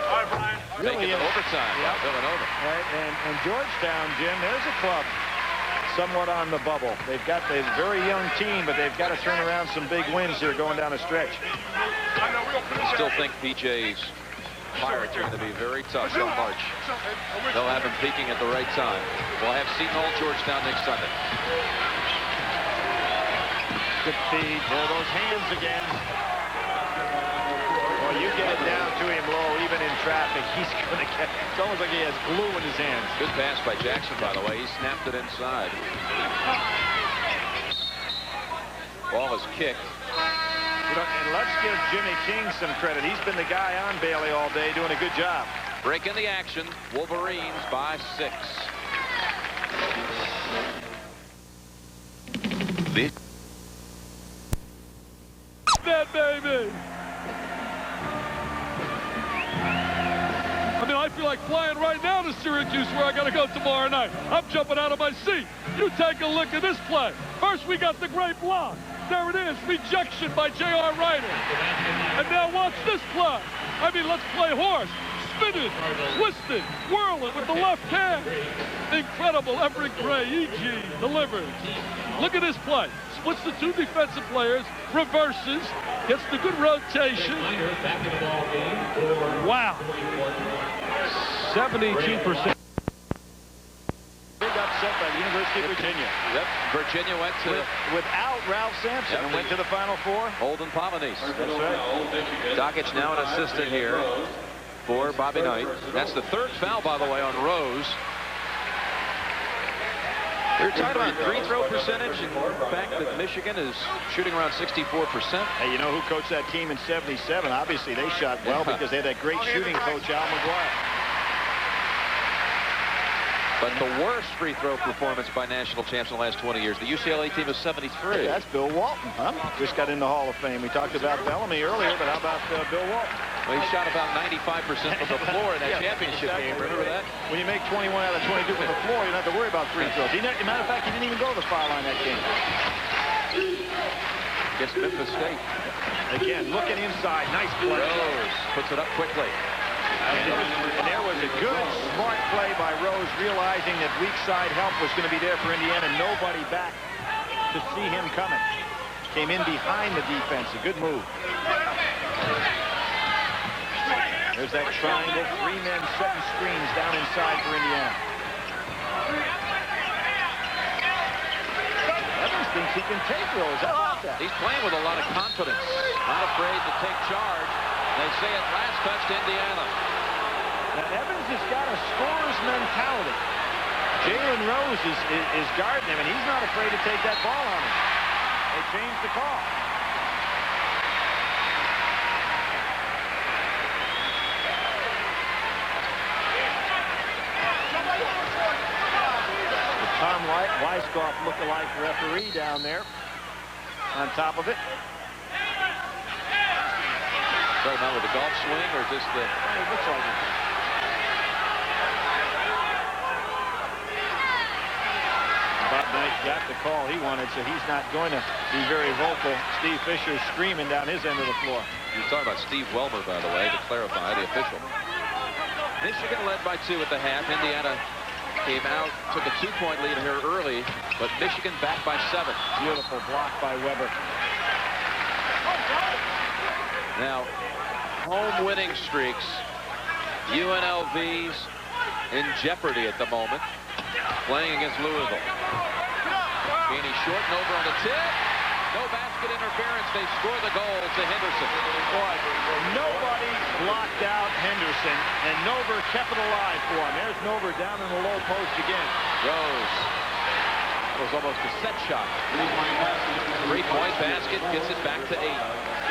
really in overtime. Yep. Villanova. Right, and Georgetown, Jim, there's a club somewhat on the bubble. They've got a very young team, but they've got to turn around some big wins here going down a stretch. I still think BJ's Pirates are going to be very tough come March. They'll have him peaking at the right time. We'll have Seton Hall, Georgetown next Sunday. Good feed. There are those hands again. Well, you get it down to him low, even in traffic. He's going to get. It's almost like he has glue in his hands. Good pass by Jackson, by the way. He snapped it inside. Ball is kicked. And let's give Jimmy King some credit. He's been the guy on Bailey all day doing a good job. Break in the action. Wolverines by 6. This That baby. I mean, I feel like flying right now to Syracuse where I got to go tomorrow night. I'm jumping out of my seat. You take a look at this play. First, we got the great block. There it is, rejection by J.R. Ryder. And now watch this play. I mean, let's play horse. Spinning, twisted, whirling with the left hand. Incredible. Everett Gray, E.G. delivers. Look at this play. Splits the 2 defensive players, reverses, gets the good rotation. Wow. 72%. Big upset by the University of Virginia. Yep. Virginia went to without Ralph Sampson and went to the Final Four. Holden Pominese. That's right. Dockich now an assistant here for Bobby Knight. That's the 3rd foul, by the way, on Rose. We were talking about free throw percentage and the fact that Michigan is shooting around 64%. Hey, you know who coached that team in '77? Obviously, they shot well because they had that great shooting coach, Al McGuire. But the worst free throw performance by national champs in the last 20 years. The UCLA team is 73. Hey, that's Bill Walton, huh? Just got in the Hall of Fame. We talked about Bellamy earlier, but how about Bill Walton? Well, he shot about 95% from the floor in that championship game. Remember that? When you make 21 out of 22 from the floor, you don't have to worry about free throws. Matter of fact, he didn't even go to the foul line that game. Against Memphis State. Again, looking inside. Nice play. Rose puts it up quickly. And there was a good, smart play by Rose, realizing that weak side help was going to be there for Indiana. Nobody back to see him coming. Came in behind the defense. A good move. There's that triangle. 3 men setting screens down inside for Indiana. Evans thinks he can take Rose. How about that? He's playing with a lot of confidence. Not afraid to take charge. They say it last touch to Indiana. Now, Evans has got a scorer's mentality. Jalen Rose is guarding him, and he's not afraid to take that ball on him. They changed the call. The Tom Weiskopf look-alike referee down there on top of it. Talking about with the golf swing or just the... It looks like it. Bob Knight got the call he wanted, so he's not going to be very vocal. Steve Fisher screaming down his end of the floor. You're talking about Steve Welmer, by the way, to clarify, the official. Michigan led by 2 at the half. Indiana came out, took a 2-point lead here early, but Michigan back by 7. Beautiful block by Weber. Now, home winning streaks. UNLV's in jeopardy at the moment, playing against Louisville. Chaney short and over on the tip. No basket interference. They score the goal to Henderson. Boy, nobody blocked out Henderson, and Nover kept it alive for him. There's Nover down in the low post again. Rose. That was almost a set shot. 3-point basket, gets it back to 8.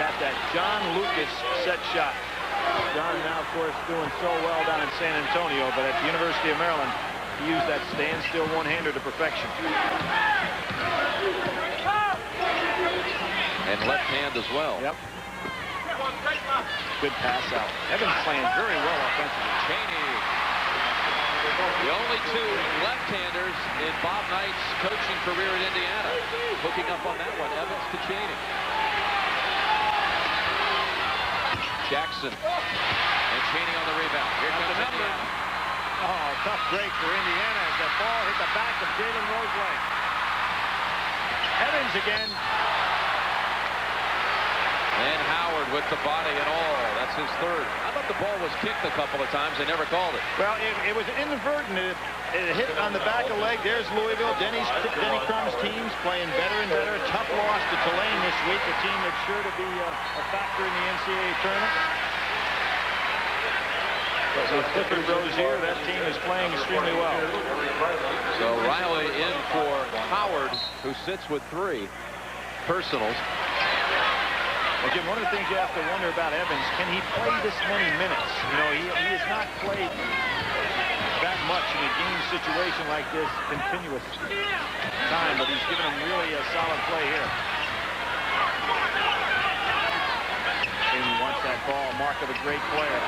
Got that John Lucas set shot. John now, of course, doing so well down in San Antonio, but at the University of Maryland, he used that standstill one-hander to perfection. And left hand as well. Yep. Good pass out. Evans playing very well offensively. Chaney. The only 2 left-handers in Bob Knight's coaching career at Indiana. Hooking up on that one, Evans to Chaney. Jackson. And Chaney on the rebound. Here comes Indiana. Oh, tough break for Indiana as that ball hit the back of Jalen Rose's leg. Evans again. And Howard with the body and all. That's his 3rd. I thought the ball was kicked a couple of times. They never called it. Well, it was inadvertent. It hit on the back of the leg. There's Louisville. Denny Crum's team's playing better and better. Tough loss to Tulane this week, a team that's sure to be a factor in the NCAA tournament. But with Clifford Rozier, that team is playing extremely well. So Riley in for Howard, who sits with 3. personals. Well, Jim, one of the things you have to wonder about Evans, can he play this many minutes? You know, he has not played that much in a game situation like this continuous time, but he's given him really a solid play here. Jamie wants that ball, mark of a great player.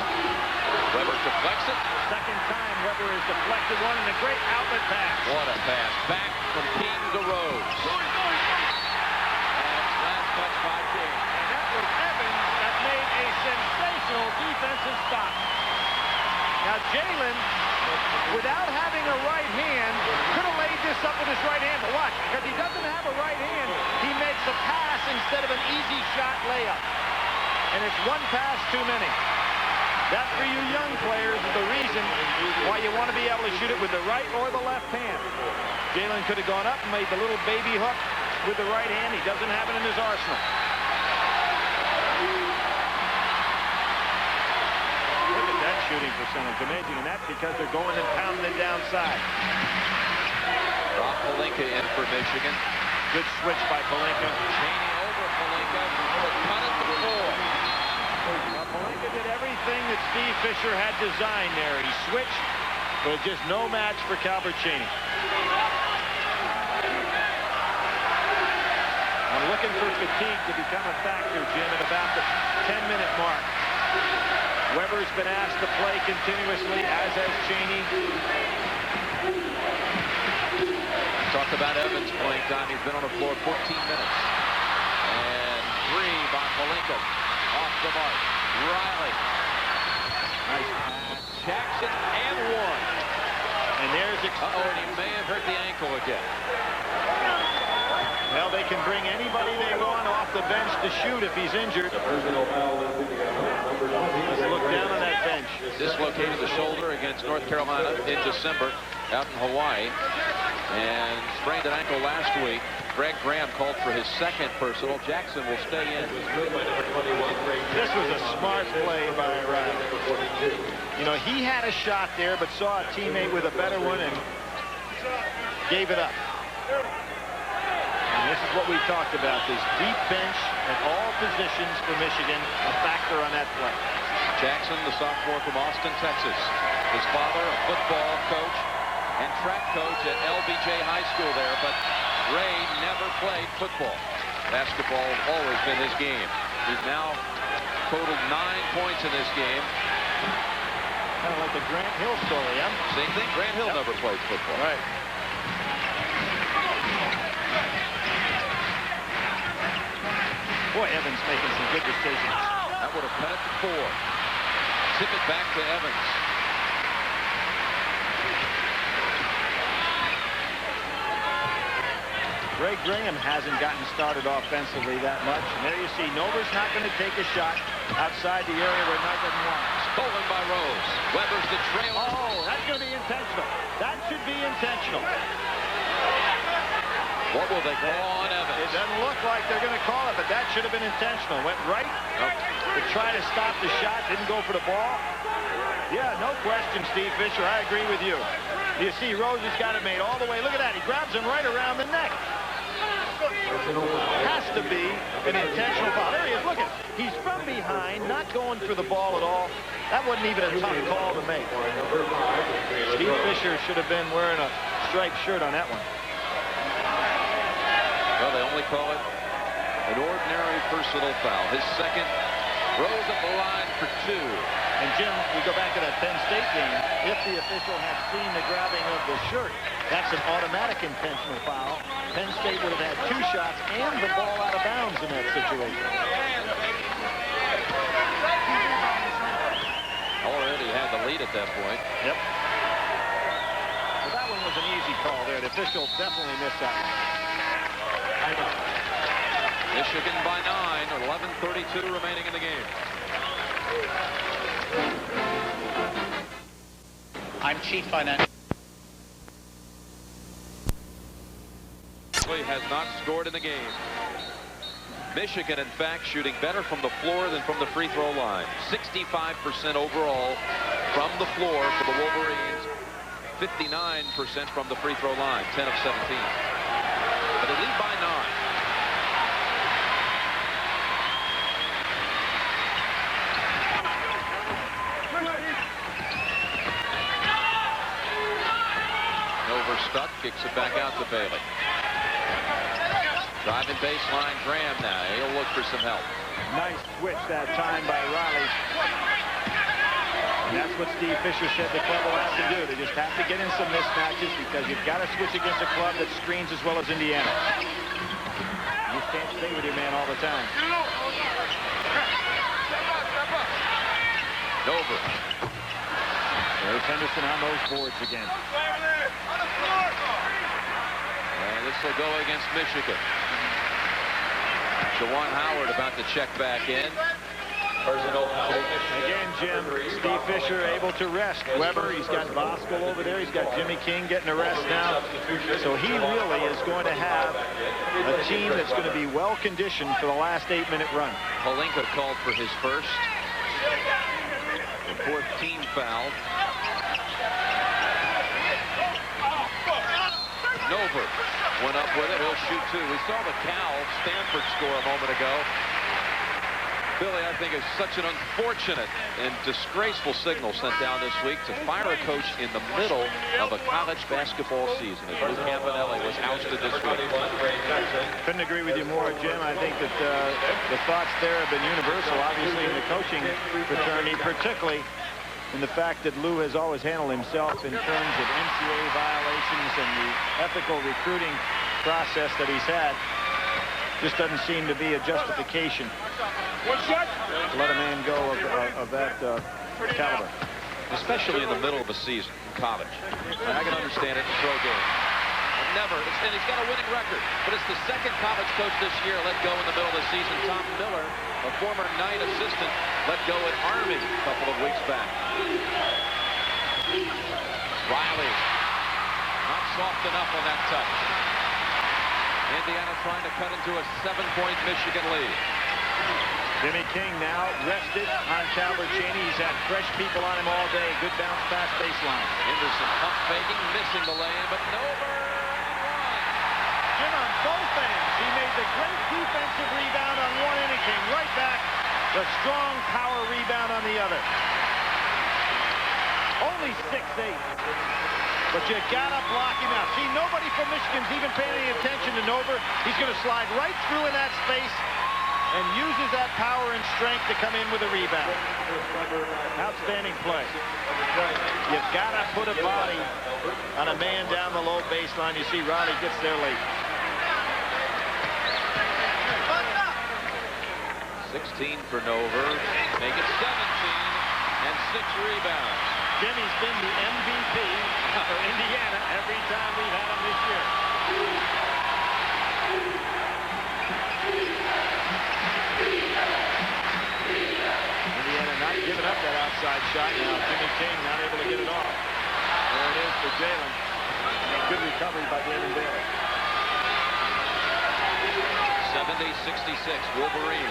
Weber deflects it. Second time Weber has deflected one, and a great outlet pass. What a pass. Back from King to Rose. And last touch by King. And that was Evans that made a sensational defensive stop. Now Jalen, without having a right hand, could have laid this up with his right hand. But watch, because he doesn't have a right hand, he makes a pass instead of an easy shot layup. And it's one pass too many. That, for you young players, is the reason why you want to be able to shoot it with the right or the left hand. Jalen could have gone up and made the little baby hook with the right hand. He doesn't have it in his arsenal. Look at that shooting percentage. Amazing. And that's because they're going and pounding it downside. Rob Pelinka in for Michigan. Good switch by Pelinka. Chaney over Pelinka. Cut it to 4. Pelinka did everything that Steve Fisher had designed there. He switched, but just no match for Calbert Chaney. I'm looking for fatigue to become a factor, Jim, at about the 10-minute mark. Weber's been asked to play continuously, as has Chaney. Talk about Evans playing time. He's been on the floor 14 minutes. And 3 by Pelinka. Off the mark. Riley. Nice pass. Jackson and 1. And there's and he may have hurt the ankle again. Well, they can bring anybody they want off the bench to shoot if he's injured. Let's look down on that bench. Dislocated the shoulder against North Carolina in December out in Hawaii. And sprained an ankle last week. Greg Graham called for his second personal. Jackson will stay in. This was a smart play by Riley. You know, he had a shot there, but saw a teammate with a better one and gave it up. And this is what we talked about, this deep bench at all positions for Michigan, a factor on that play. Jackson, the sophomore from Austin, Texas. His father, a football coach and track coach at LBJ High School there, but Ray never played football. Basketball has always been his game. He's now totaled 9 points in this game. Kind of like the Grant Hill story, huh? Same thing. Grant Hill never played football. Right. Boy, Evans making some good decisions. That would have cut it to 4. Tip it back to Evans. Greg Graham hasn't gotten started offensively that much. And there you see, Nover's not going to take a shot outside the area where Knight doesn't want it. Stolen by Rose. Weber's the trail. Oh, that's going to be intentional. That should be intentional. What will they call on Evans? It doesn't look like they're going to call it, but that should have been intentional. Went right to try to stop the shot. Didn't go for the ball. Yeah, no question, Steve Fisher. I agree with you. You see, Rose has got it made all the way. Look at that. He grabs him right around the neck. Has to be an intentional foul. There he is. Look at it. He's from behind, not going for the ball at all. That wasn't even a tough call to make. Steve Fisher should have been wearing a striped shirt on that one. Well, they only call it an ordinary personal foul. His second. Rose at the line for 2. And Jim, we go back to that Penn State game. If the official had seen the grabbing of the shirt, that's an automatic intentional foul. Penn State would have had 2 shots and the ball out of bounds in that situation. Already had the lead at that point. Yep. Well, that one was an easy call there. The official definitely missed that one. Michigan by 9, 11:32 remaining in the game. I'm Chief Financial. Has not scored in the game. Michigan, in fact, shooting better from the floor than from the free throw line. 65% overall from the floor for the Wolverines. 59% from the free throw line. 10 of 17. But they lead by 9. Weber stuck, kicks it back out to Bailey. Driving baseline, Graham now. He'll look for some help. Nice switch that time by Riley. And that's what Steve Fisher said the club will have to do. They just have to get in some mismatches because you've got to switch against a club that screens as well as Indiana. You just can't stay with your man all the time. Dover. There's Henderson on those boards again. And this will go against Michigan. Juwan Howard about to check back in. Again, Jim, Steve Fisher able to rest Weber. He's got Voskuhl over there. He's got Jimmy King getting a rest now. So he really is going to have a team that's going to be well conditioned for the last 8-minute run. Pelinka called for his first. The fourth team foul. Nover went up with it. He'll shoot two. We saw the Cal Stanford score a moment ago. Billy, I think, is such an unfortunate and disgraceful signal sent down this week to fire a coach in the middle of a college basketball season. As Lou Campanelli was ousted this week. Couldn't agree with you more, Jim. I think that the thoughts there have been universal, obviously, in the coaching fraternity, particularly in the fact that Lou has always handled himself in terms of NCAA violations and the ethical recruiting process that he's had. Just doesn't seem to be a justification to let a man go of that caliber. Especially in the middle of a season in college. And I can understand it in the pro game. And he's got a winning record, but it's the second college coach this year let go in the middle of the season. Tom Miller, a former Knight assistant, let go at Army a couple of weeks back. Riley, not soft enough on that touch. Indiana trying to cut into a 7-point Michigan lead. Jimmy King now rested on Calvert Cheney. He's had fresh people on him all day. Good bounce pass baseline. Henderson pump faking, missing the lane, but Nover. Jim, on both ends, he made the great defensive rebound on one end and came right back. The strong power rebound on the other. Only 6'8". But you gotta block him out. See, nobody from Michigan's even paying any attention to Nover. He's gonna slide right through in that space and uses that power and strength to come in with a rebound. Outstanding play. You've gotta put a body on a man down the low baseline. You see Riley gets there late. 16 for Nover. Make it 17 and 6 rebounds. Jimmy's been the MVP for Indiana every time we've had him this year. Indiana not giving up that outside shot now. Jimmy King not able to get it off. There it is for Jalen. Good recovery by David Bailey. 70-66 Wolverines.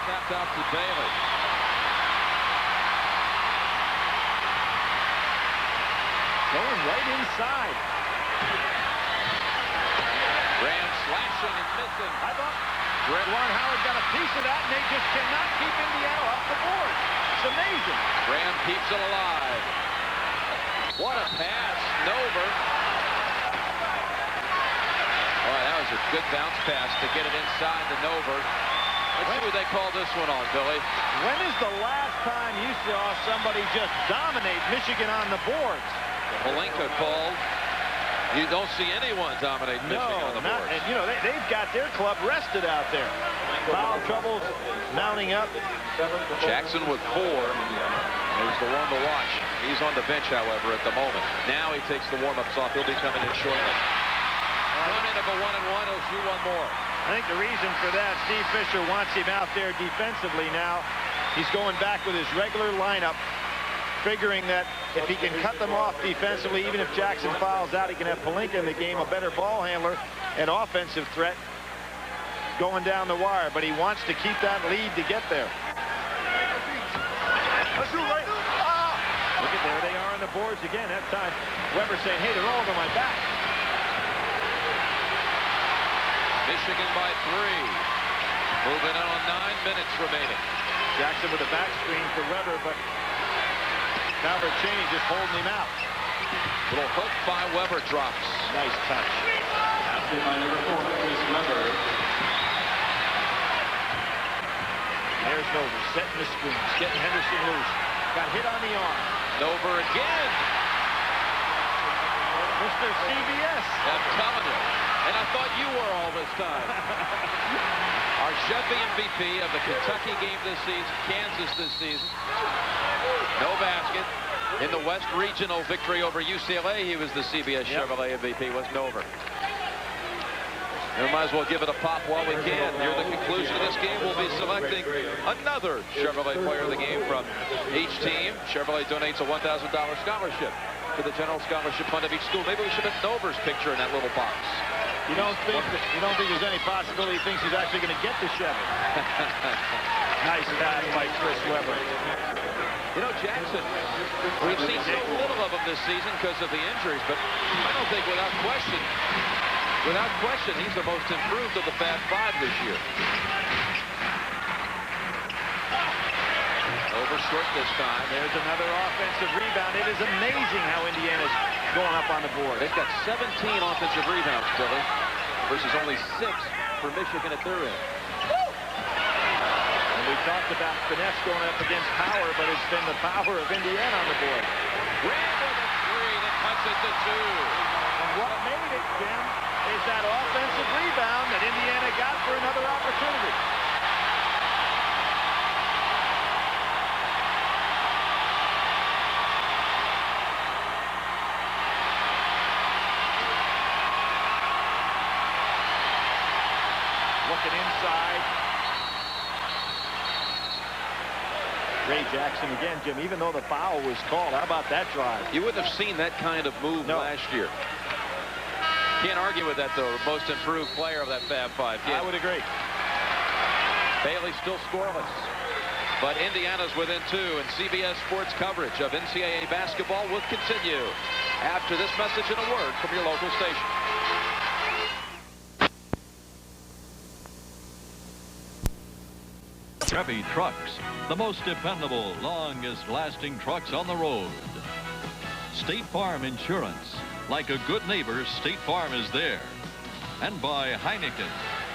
Tapped out to Bailey. Going right inside. Graham slashing and missing. I thought Juwan Howard got a piece of that, and they just cannot keep Indiana off the board. It's amazing. Graham keeps it alive. What a pass. Nover. Boy, that was a good bounce pass to get it inside to Nover. Let's see what they call this one on, Billy. When is the last time you saw somebody just dominate Michigan on the boards? Pelinka called. You don't see anyone dominate Michigan on the boards. And, you know, they've got their club rested out there. Foul troubles mounting up. Jackson with 4. He's the one to watch. He's on the bench, however, at the moment. Now he takes the warm-ups off. He'll be coming in shortly. One of a 1-and-1. He'll shoot one more. I think the reason for that, Steve Fisher wants him out there defensively now. He's going back with his regular lineup, figuring that if he can cut them off defensively, even if Jackson fouls out, he can have Pelinka in the game, a better ball handler and offensive threat going down the wire. But he wants to keep that lead to get there. Look at there they are on the boards again. That time Weber saying, hey, they're all over my back. Michigan by 3. Moving on 9 minutes remaining. Jackson with a back screen for Weber, but Calvert Cheney just holding him out. Little hook by Weber drops. Nice touch. After by number 4, Chris Weber. There's Nover setting the screens, getting Henderson loose. Got hit on the arm. Nover again. Mr. CBS. I'm telling you. And I thought you were all this time. Our Chevy MVP of the Kentucky game this season, Kansas this season. No basket. In the West Regional victory over UCLA, he was the CBS Chevrolet MVP, was Nover. We might as well give it a pop while we can. Near the conclusion of this game, we'll be selecting another Chevrolet player of the game from each team. Chevrolet donates a $1,000 scholarship to the General Scholarship Fund of each school. Maybe we should put Nover's picture in that little box. You don't think there's any possibility he thinks he's actually going to get the Chevy? Nice pass by Chris Weber. You know, Jackson, we've seen so little of him this season because of the injuries, but I don't think without question, he's the most improved of the Fab Five this year. Over short this time. There's another offensive rebound. It is amazing how Indiana's going up on the board. They've got 17 offensive rebounds, Billy, versus only 6 for Michigan at their end. And we talked about finesse going up against power, but it's been the power of Indiana on the board. Graham with a 3 that cuts it to 2. And what made it, Jim, is that offensive rebound that Indiana got for another opportunity. Looking inside. Ray Jackson again, Jim, even though the foul was called. How about that drive? You wouldn't have seen that kind of move last year. Can't argue with that, though. Most improved player of that Fab Five. I would agree. Bailey still scoreless. But Indiana's within 2, and CBS Sports coverage of NCAA basketball will continue after this message and a word from your local station. Chevy Trucks, the most dependable, longest-lasting trucks on the road. State Farm Insurance. Like a good neighbor, State Farm is there. And by Heineken,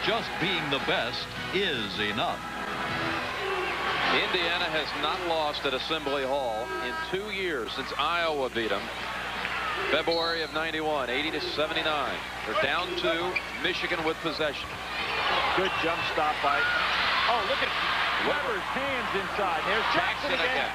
just being the best is enough. Indiana has not lost at Assembly Hall in 2 years since Iowa beat them. February of '91, 80-79. They're down to Michigan with possession. Good jump stop by. Oh, look at Weber's hands inside. There's Jackson again.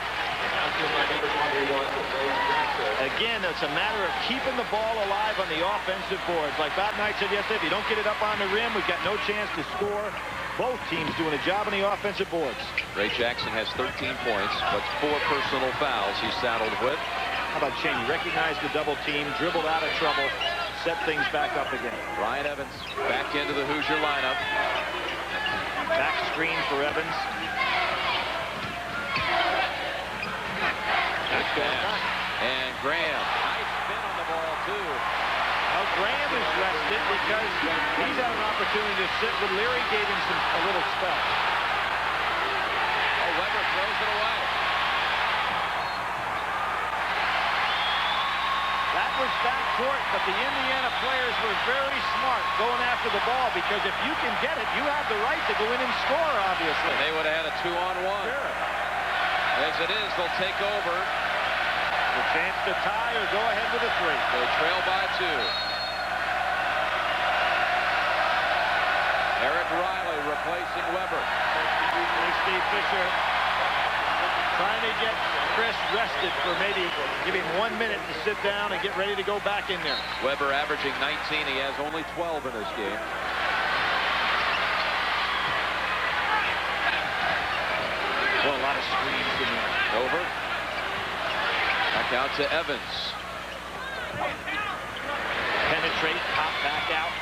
Again, it's a matter of keeping the ball alive on the offensive boards. Like Bob Knight said yesterday, if you don't get it up on the rim, we've got no chance to score. Both teams doing a job on the offensive boards. Ray Jackson has 13 points, but 4 personal fouls he's saddled with. How about Cheney? Recognized the double team, dribbled out of trouble, set things back up again. Ryan Evans back into the Hoosier lineup. Back screen for Evans. And Graham. Nice spin on the ball, too. Well, Graham is rested because he's had an opportunity to sit with Leary, gave him a little spell. Oh, Weber throws it away. That was backcourt, but the Indiana players were very smart going after the ball because if you can get it, you have the right to go in and score, obviously. They would have had a 2-on-1. Sure. As it is, they'll take over. The chance to tie or go ahead with a 3. They trail by 2. Eric Riley replacing Weber. Steve Fisher trying to get Chris rested for maybe give him 1 minute to sit down and get ready to go back in there. Weber averaging 19. He has only 12 in this game. Well, a lot of screens in there. Over. Back out to Evans. Penetrate, pop back out.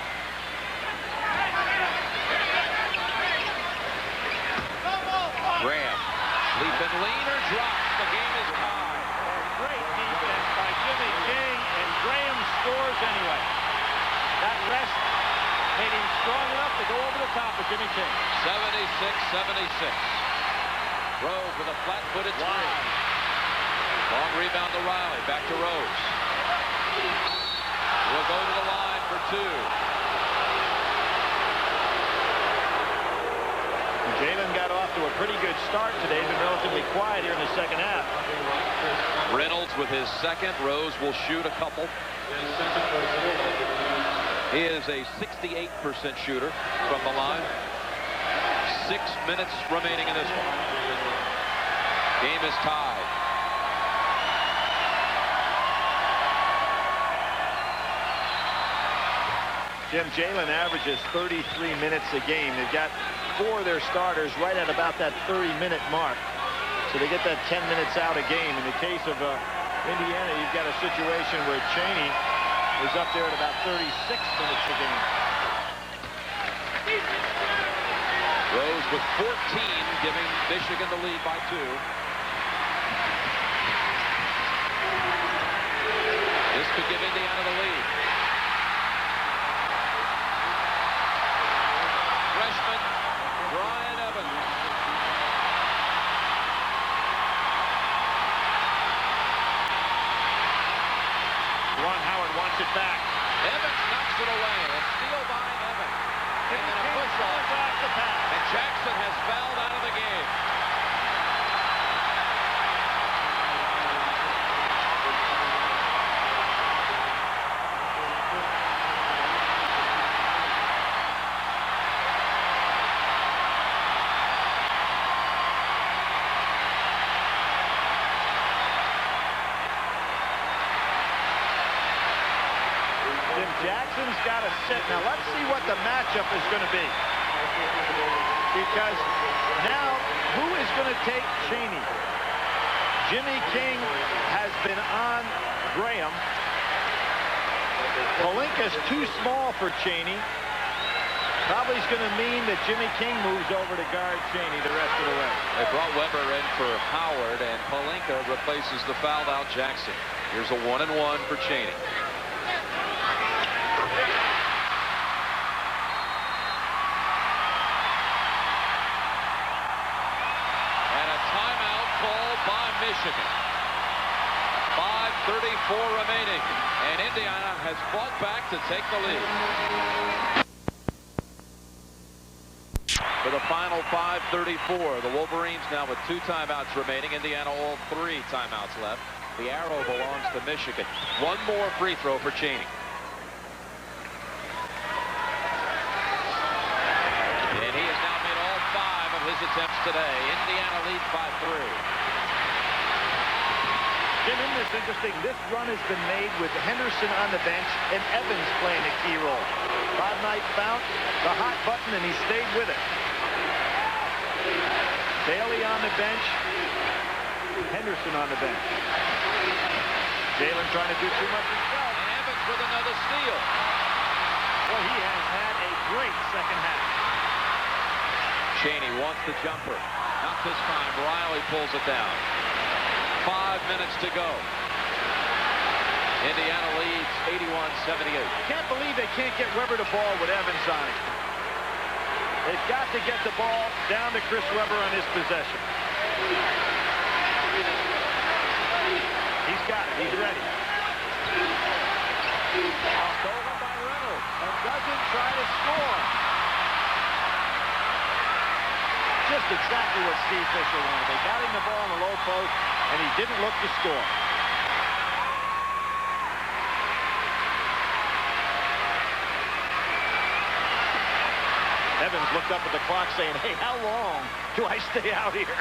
Graham. Leap and lean or drops. The game is tied. Great defense by Jimmy King, and Graham scores anyway. That rest made him strong enough to go over the top of Jimmy King. 76-76. Rose with a flat-footed three. Long rebound to Riley. Back to Rose. Will go to the line for two. Jalen got off to a pretty good start today. Been relatively quiet here in the second half. Reynolds with his second. Rose will shoot a couple. He is a 68% shooter from the line. 6 minutes remaining in this one. Game is tied. Jim, Jalen averages 33 minutes a game. They've got 4 of their starters right at about that 30-minute mark. So they get that 10 minutes out a game. In the case of Indiana, you've got a situation where Chaney is up there at about 36 minutes a game. Rose with 14, giving Michigan the lead by 2. This could give Indiana the lead. Freshman Brian Evans. Ron Howard wants it back. Evans knocks it away. A steal by Evans. And then a push-off. And Jackson has fouled out of the game. Jackson's got a set. Now let's see what the matchup is going to be. Because now, who is going to take Chaney? Jimmy King has been on Graham. Pelinka's too small for Chaney. Probably is going to mean that Jimmy King moves over to guard Chaney the rest of the way. They brought Weber in for Howard, and Pelinka replaces the fouled-out Jackson. Here's a 1-and-1 for Chaney. Michigan. 5:34 remaining, and Indiana has fought back to take the lead. For the final 5:34, the Wolverines now with 2 timeouts remaining. Indiana all 3 timeouts left. The arrow belongs to Michigan. 1 more free throw for Chaney. And he has now made all 5 of his attempts today. Indiana leads by 3. Jim, isn't this interesting? This run has been made with Henderson on the bench and Evans playing a key role. Bob Knight found the hot button and he stayed with it. Bailey on the bench, Henderson on the bench. Jalen trying to do too much himself. And Evans with another steal. Well, he has had a great second half. Chaney wants the jumper. Not this time. Riley pulls it down. 5 minutes to go. Indiana leads 81-78. Can't believe they can't get Weber the ball with Evans on it. They've got to get the ball down to Chris Weber on his possession. He's got it. He's ready. Stolen by Reynolds and doesn't try to score. Just exactly what Steve Fisher wanted. They got him the ball in the low post, and he didn't look to score. Evans looked up at the clock saying, hey, how long do I stay out here?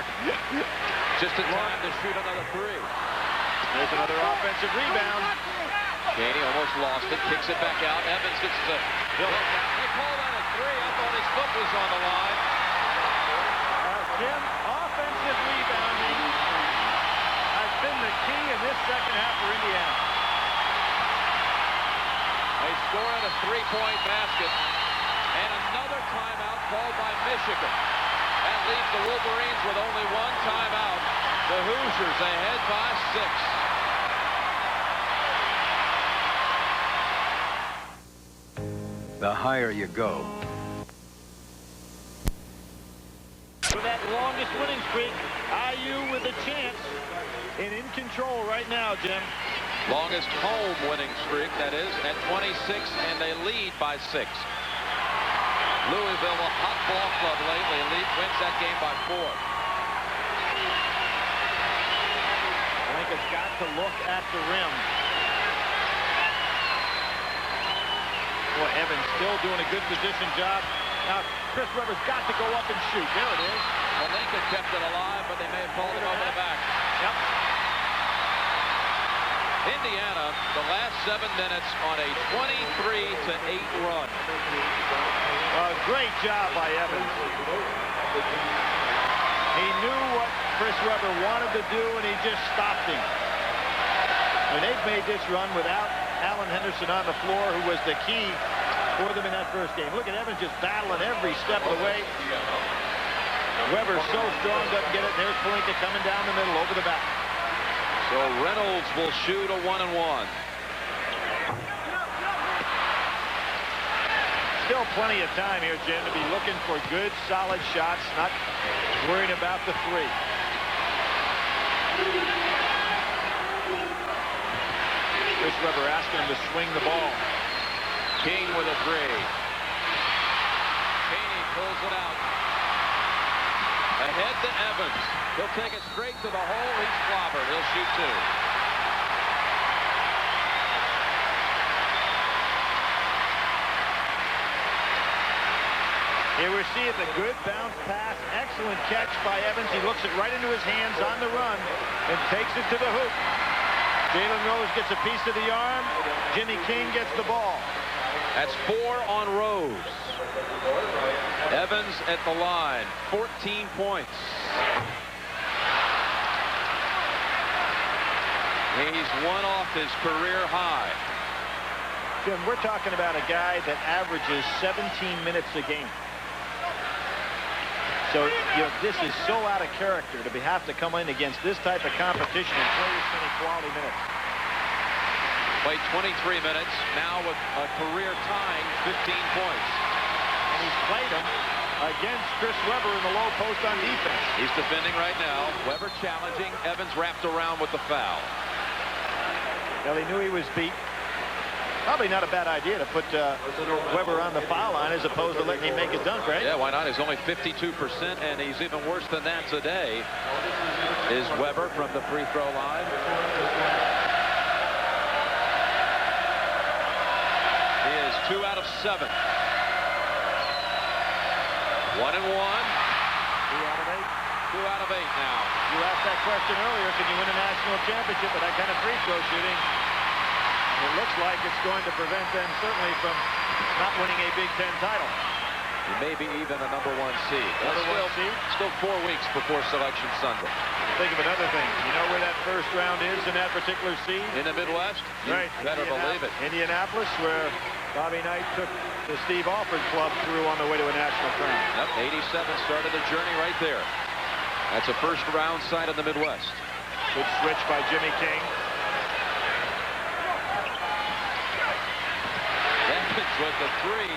Just in time to shoot another 3. There's another offensive rebound. Chaney almost lost it, kicks it back out. Evans gets the... They call that a 3. I thought his foot was on the line. Jim, offensive rebounding has been the key in this second half for Indiana. They score at a 3-point basket. And another timeout called by Michigan. That leaves the Wolverines with only 1 timeout. The Hoosiers ahead by 6. the higher you go. For that longest winning streak, IU with a chance and in control right now, Jim. Longest home winning streak, that is, at 26, and they lead by 6. Louisville, a hot ball club lately, wins that game by 4. Lincoln's got to look at the rim. Boy, Evans still doing a good position job. Now, Chris Webber's got to go up and shoot. There it is. Malinka kept it alive, but they may have called it over the back. Yep. Indiana, the last 7 minutes on a 23-8 run. Great job by Evans. He knew what Chris Webber wanted to do, and he just stopped him. And they've made this run without Alan Henderson on the floor, who was the key for them in that first game. Look at Evans just battling every step of the way. Webber's so strong, doesn't get it. There's Pelinka coming down the middle over the back. So Reynolds will shoot a 1-and-1. Still plenty of time here, Jim, to be looking for good, solid shots, not worrying about the three. Chris Webber asking him to swing the ball. King with a 3. Caney pulls it out. Ahead to Evans. He'll take it straight to the hole. He's clobbered. He'll shoot 2. Here we're seeing the good bounce pass. Excellent catch by Evans. He looks it right into his hands on the run and takes it to the hoop. Jalen Rose gets a piece of the arm. Jimmy King gets the ball. That's 4 on Rose. Evans at the line, 14 points. He's 1 off his career high. Jim, we're talking about a guy that averages 17 minutes a game. So, you know, this is so out of character to have to come in against this type of competition and play this many quality minutes. Played 23 minutes, now with a career-tying 15 points. And he's played them against Chris Webber in the low post on defense. He's defending right now. Webber challenging. Evans wrapped around with the foul. Well, he knew he was beat. Probably not a bad idea to put Webber on the foul line as opposed to letting him make a dunk, right? Yeah, why not? He's only 52%, and he's even worse than that today. Is Webber from the free throw line. He is 2 out of 7. 1-and-1. 2 out of 8. 2 out of 8 now. You asked that question earlier, can you win a national championship with that kind of free throw shooting? It looks like it's going to prevent them certainly from not winning a Big Ten title. Maybe even a #1 seed. Number 1 seed? Still 4 weeks before Selection Sunday. Think of another thing. You know where that first round is in that particular seed? In the Midwest? Right. You better believe it. Indianapolis, where Bobby Knight took the Steve Alford club through on the way to a national crown. Yep, 87 started the journey right there. That's a first round side in the Midwest. Good switch by Jimmy King. Evans with the 3.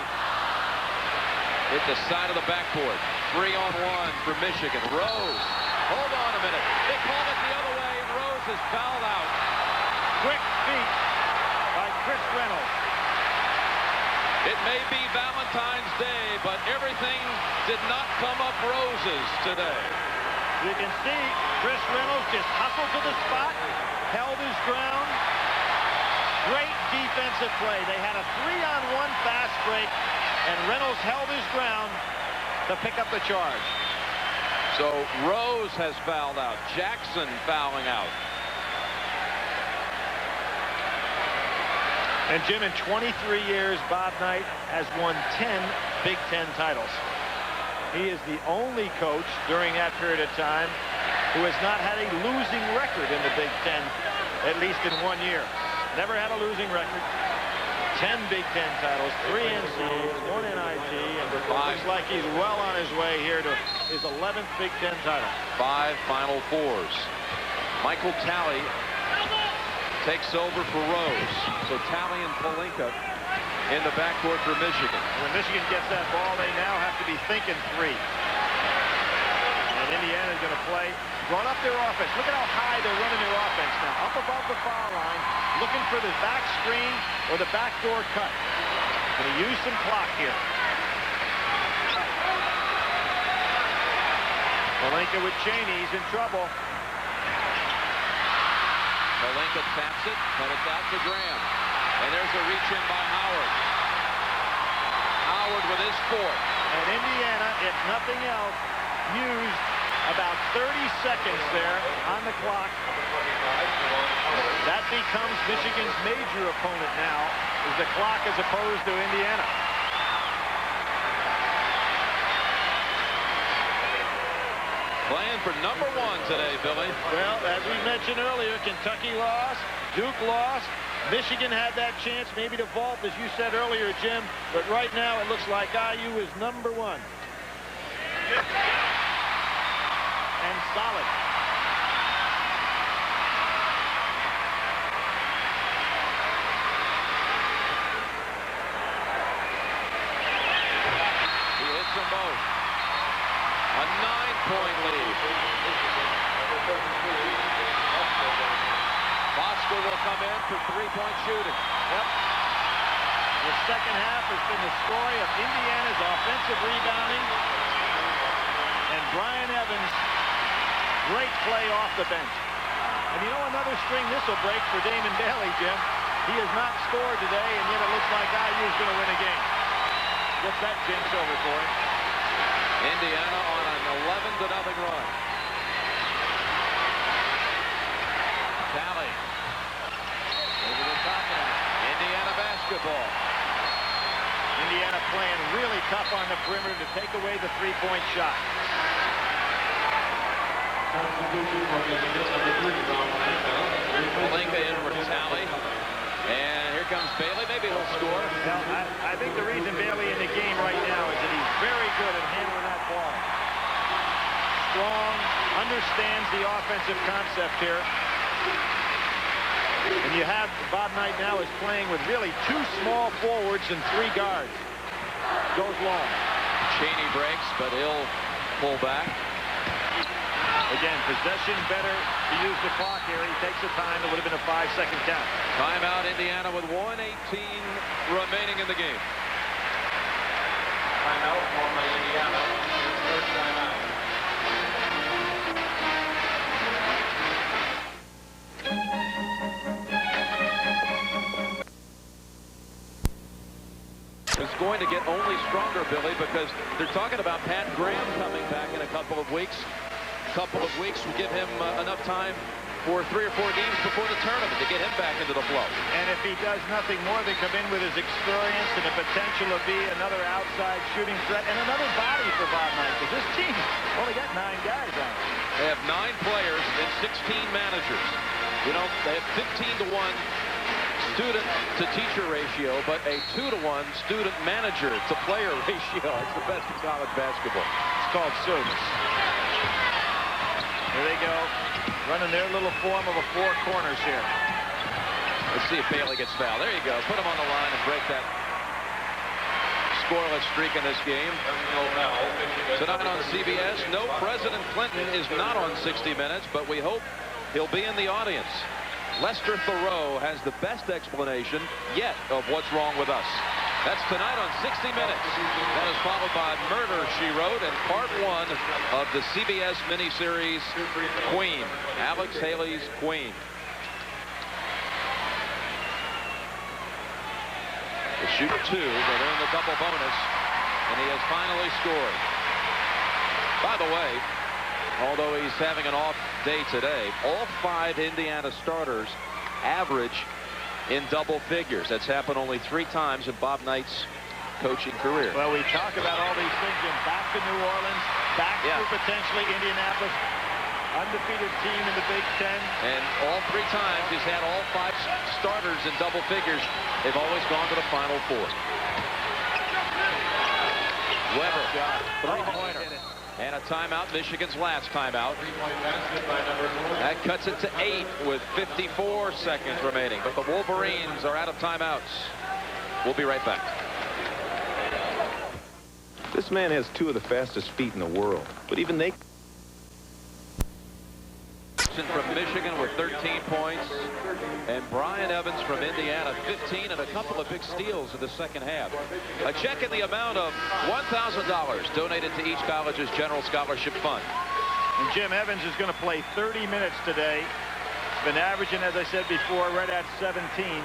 Hit the side of the backboard. 3-on-1 for Michigan. Rose. Hold on a minute. They call it the other way, and Rose is fouled out. Quick feet by Chris Reynolds. It may be Valentine's Day, but everything did not come up roses today. You can see Chris Reynolds just hustled to the spot, held his ground. Great defensive play. They had a 3-on-1 fast break, and Reynolds held his ground to pick up the charge. So Rose has fouled out. Jackson fouling out. And Jim, in 23 years, Bob Knight has won 10 Big Ten titles. He is the only coach during that period of time who has not had a losing record in the Big Ten, at least in 1 year. Never had a losing record. 10 Big Ten titles, 3 NCAAs, 1 NIT, and it looks like he's well on his way here to his 11th Big Ten title. 5 Final Fours. Michael Talley takes over for Rose. So Talley and Pelinka in the backcourt for Michigan. When Michigan gets that ball, they now have to be thinking 3. And Indiana's going to play, run up their offense. Look at how high they're running their offense now. Up above the foul line, looking for the back screen or the backdoor cut. Going to use some clock here. Malenka with Cheney, he's in trouble. Malenka taps it, but it's out to Graham. And there's a reach in by Howard. Howard with his 4th. And Indiana, if nothing else, used about 30 seconds there on the clock. That becomes Michigan's major opponent now, is the clock as opposed to Indiana. Playing for number 1 today, Billy. Well, as we mentioned earlier, Kentucky lost, Duke lost. Michigan had that chance maybe to vault, as you said earlier, Jim. But right now, it looks like IU is number 1. And solid. He hits them both. A 9-point lead. Bosco will come in for 3-point shooting. Yep. The second half has been the story of Indiana's offensive rebounding. And Brian Evans, great play off the bench. And you know, another string this will break for Damon Bailey, Jim. He has not scored today, and yet it looks like IU is going to win a game. Gets that jinx over for him. Indiana on an 11-0 run. Talley. Over the top of it. Indiana basketball. Indiana playing really tough on the perimeter to take away the 3-point shot. Malenka in for Talley. And here comes Bailey. Maybe he'll score. Now, I think the reason Bailey in the game right now is that he's very good at handling that ball. Strong, understands the offensive concept here. And you have Bob Knight now is playing with really 2 small forwards and 3 guards. Goes long. Cheney breaks, but he'll pull back. Again, possession better to use the clock here. He takes the time. It would have been a 5-second count. Timeout Indiana with 1:18 remaining in the game. Timeout for Indiana. First timeout. It's going to get only stronger, Billy, because they're talking about Pat Graham coming back in a couple of weeks. Will give him enough time for 3 or 4 games before the tournament to get him back into the flow. And if he does nothing more than come in with his experience and the potential to be another outside shooting threat and another body for Bob Knight, because this team only got 9 guys on it. They have 9 players and 16 managers. You know, they have 15-to-1 student-to-teacher ratio, but a 2-to-1 student-manager-to-player ratio. It's the best in college basketball. It's called service. Here they go, running their little form of a 4 corners here. Let's see if Bailey gets fouled. There you go. Put him on the line and break that scoreless streak in this game. Tonight on CBS, no, President Clinton is not on 60 Minutes, but we hope he'll be in the audience. Lester Thoreau has the best explanation yet of what's wrong with us. That's tonight on 60 Minutes. That is followed by Murder, She Wrote, and part 1 of the CBS miniseries Queen, Alex Haley's Queen. They shoot 2, but they're in the double bonus, and he has finally scored. By the way, although he's having an off day today, all 5 Indiana starters average in double figures. That's happened only 3 times in Bob Knight's coaching career. Well, we talk about all these things, and back to New Orleans, back to potentially Indianapolis, undefeated team in the Big Ten. And all 3 times he's had all 5 starters in double figures. They've always gone to the Final Four. Weber, 3-pointer. And a timeout, Michigan's last timeout. That cuts it to 8 with 54 seconds remaining. But the Wolverines are out of timeouts. We'll be right back. This man has 2 of the fastest feet in the world, but even they... From Michigan with 13 points, and Brian Evans from Indiana 15, and a couple of big steals in the second half. A check in the amount of $1,000 donated to each college's general scholarship fund. And Jim Evans is going to play 30 minutes today. Been averaging, as I said before, right at 17.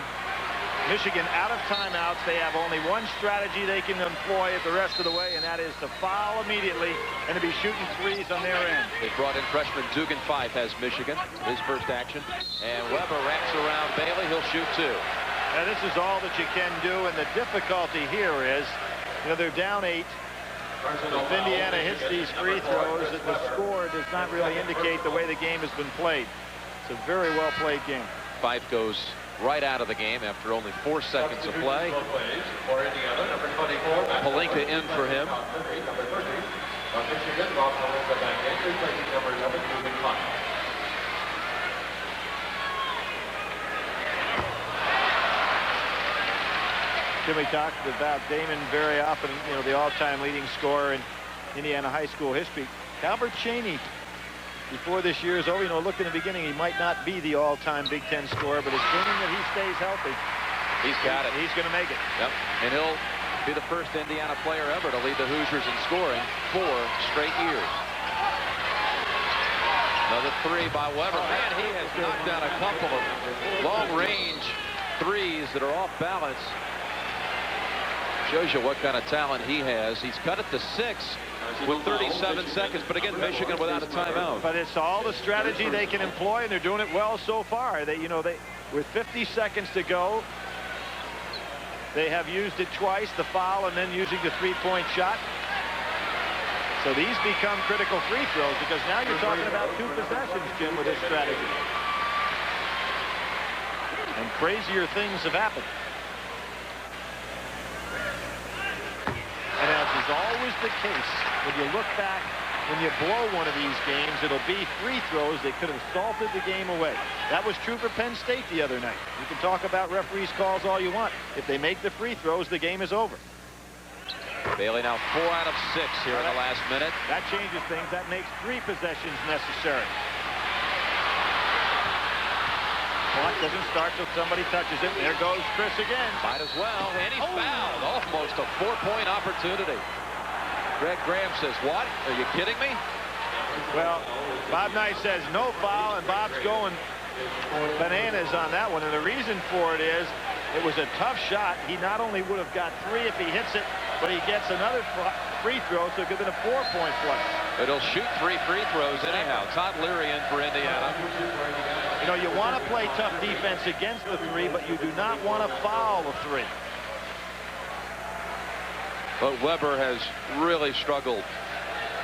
Michigan out of timeouts. They have only one strategy they can employ it the rest of the way, and that is to foul immediately and to be shooting threes on their end. They brought in freshman Dugan Fife as Michigan, his first action. And Weber wraps around Bailey. He'll shoot 2. Now, this is all that you can do, and the difficulty here is, you know, they're down 8. If Indiana hits these free throws, the score does not really indicate the way the game has been played. It's a very well-played game. Fife goes right out of the game after only 4 seconds of play. Pelinka in for him. Jimmy talked about Damon very often, you know, the all-time leading scorer in Indiana high school history. Calbert Cheaney, before this year is over, you know, looked in the beginning, he might not be the all-time Big Ten scorer, but assuming that he stays healthy, he's got it. He's going to make it. Yep. And he'll be the first Indiana player ever to lead the Hoosiers in scoring 4 straight years. Another 3 by Weber. Man, he has knocked down a couple of long-range threes that are off balance. Shows you what kind of talent he has. He's cut it to 6 with 37 seconds, but again, Michigan without a timeout. But it's all the strategy they can employ, and they're doing it well so far. They, you know, with 50 seconds to go, they have used it twice, the foul and then using the three-point shot. So these become critical free throws, because now you're talking about 2 possessions, Jim, with this strategy. And crazier things have happened. And as is always the case, when you look back, when you blow one of these games, it'll be free throws that could have salted the game away. That was true for Penn State the other night. You can talk about referees' calls all you want. If they make the free throws, the game is over. Bailey now 4 out of 6 here in the last minute. That changes things. That makes 3 possessions necessary. Clock doesn't start till somebody touches it. There goes Chris again. Might as well. And he's fouled. Almost a 4-point opportunity. Greg Graham says, what? Are you kidding me? Well, Bob Knight says no foul, and Bob's going bananas on that one. And the reason for it is it was a tough shot. He not only would have got 3 if he hits it, but he gets another free throw, so it could have been a 4-point play. But he'll shoot 3 free throws anyhow. Todd Leary in for Indiana. You know, you want to play tough defense against the 3, but you do not want to foul the 3. But Weber has really struggled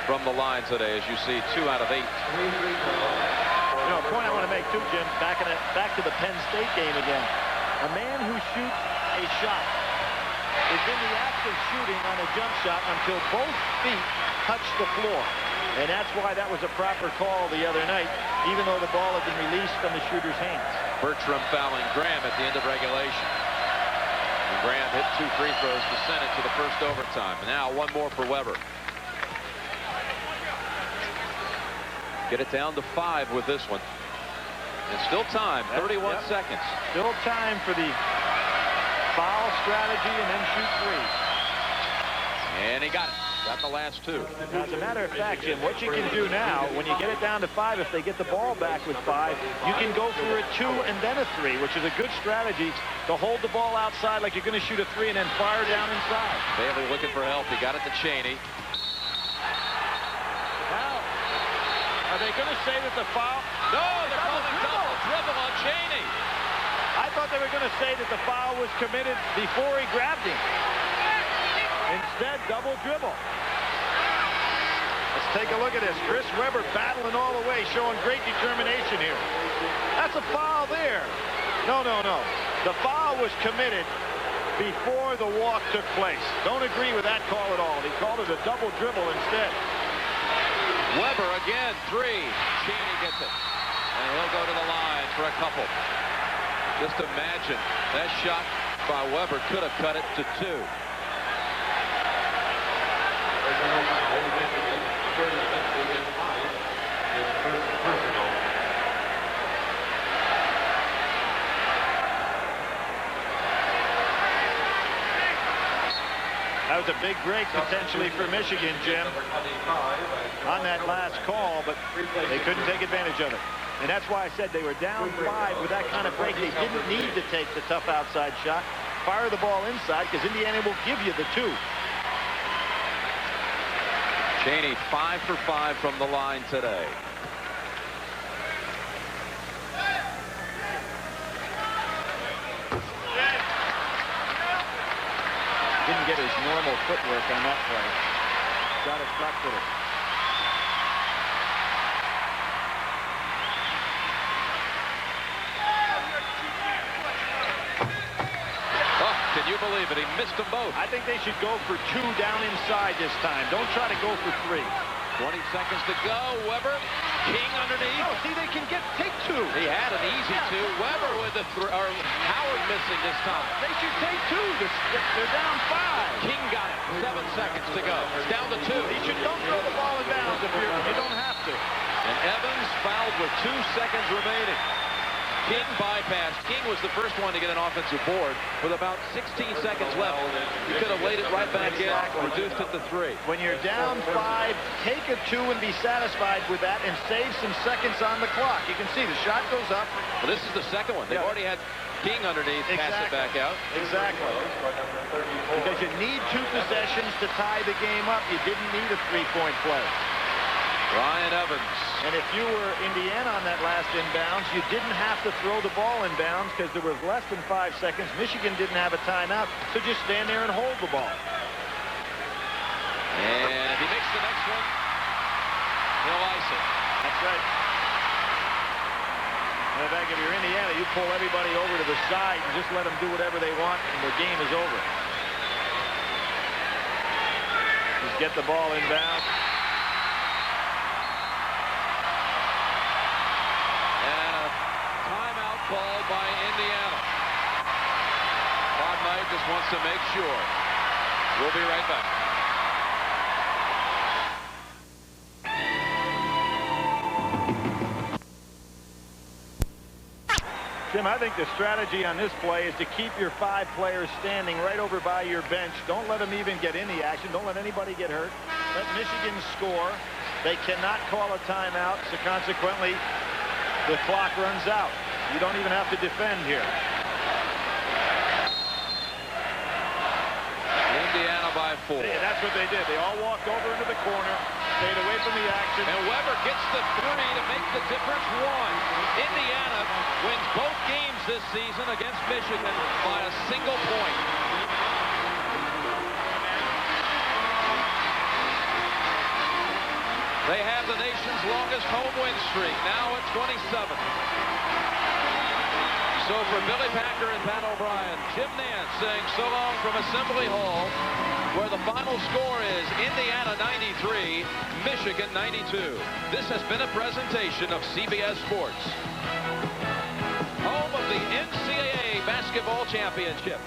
from the line today, as you see, 2 out of 8. You know, a point I want to make too, Jim, back to the Penn State game again. A man who shoots a shot is in the act of shooting on a jump shot until both feet touch the floor. And that's why that was a proper call the other night, even though the ball had been released from the shooter's hands. Bertram fouling Graham at the end of regulation. And Graham hit 2 free throws to send it to the first overtime. Now 1 more for Weber. Get it down to 5 with this one. And still time, 31 seconds. Still time for the foul strategy and then shoot 3. And he got it. Got the last 2. Now, as a matter of fact, Jim, what you can do now, when you get it down to 5, if they get the ball back with 5, you can go for a 2 and then a 3, which is a good strategy to hold the ball outside like you're going to shoot a 3 and then fire down inside. Bailey looking for help. He got it to Cheaney. Now, are they going to say that the foul? No, they're calling double dribble on Cheaney. I thought they were going to say that the foul was committed before he grabbed him. Instead, double dribble. Let's take a look at this. Chris Weber battling all the way, showing great determination here. That's a foul there. No. The foul was committed before the walk took place. Don't agree with that call at all. He called it a double dribble instead. Weber again, 3. Cheaney gets it. And he'll go to the line for a couple. Just imagine that shot by Weber could have cut it to 2. That was a big break potentially for Michigan, Jim, on that last call, but they couldn't take advantage of it. And that's why I said they were down 5 with that kind of break. They didn't need to take the tough outside shot. Fire the ball inside because Indiana will give you the 2. Chaney 5 for 5 from the line today. Didn't get his normal footwork on that play. Got it flat-footed. Oh, can you believe it? He missed them both. I think they should go for 2 down inside this time. Don't try to go for 3. 20 seconds to go. Weber, King underneath. Oh, see, they can take 2. He had an easy 2. Weber with the Howard missing this time. They should take 2. They're down 5. King got it. 7 seconds to go. It's down to 2. Don't throw the ball in bounds if you don't have to. And Evans fouled with 2 seconds remaining. King bypassed. King was the first one to get an offensive board with about 16 seconds left. He could have laid it right back in, reduced it to 3. When you're down 5, take a 2 and be satisfied with that and save some seconds on the clock. You can see the shot goes up. Well, this is the second one. They've already had King underneath, pass it back out. Exactly. Because you need 2 possessions to tie the game up. You didn't need a 3-point play. Ryan Evans. And if you were Indiana on that last inbounds, you didn't have to throw the ball in bounds because there was less than 5 seconds. Michigan didn't have a timeout, so just stand there and hold the ball. And if he makes the next one, he'll ice it. That's right. In fact, if you're Indiana, you pull everybody over to the side and just let them do whatever they want, and the game is over. Just get the ball in bounds. Called by Indiana. Bob Knight just wants to make sure. We'll be right back. Jim, I think the strategy on this play is to keep your 5 players standing right over by your bench. Don't let them even get in the action. Don't let anybody get hurt. Let Michigan score. They cannot call a timeout, so consequently, the clock runs out. You don't even have to defend here. Indiana by 4. Yeah, that's what they did. They all walked over into the corner, stayed away from the action. And Weber gets the 3 to make the difference 1. Indiana wins both games this season against Michigan by a single point. They have the nation's longest home win streak, now at 27. So for Billy Packer and Pat O'Brien, Jim Nantz saying so long from Assembly Hall, where the final score is Indiana 93, Michigan 92. This has been a presentation of CBS Sports, home of the NCAA Basketball Championship.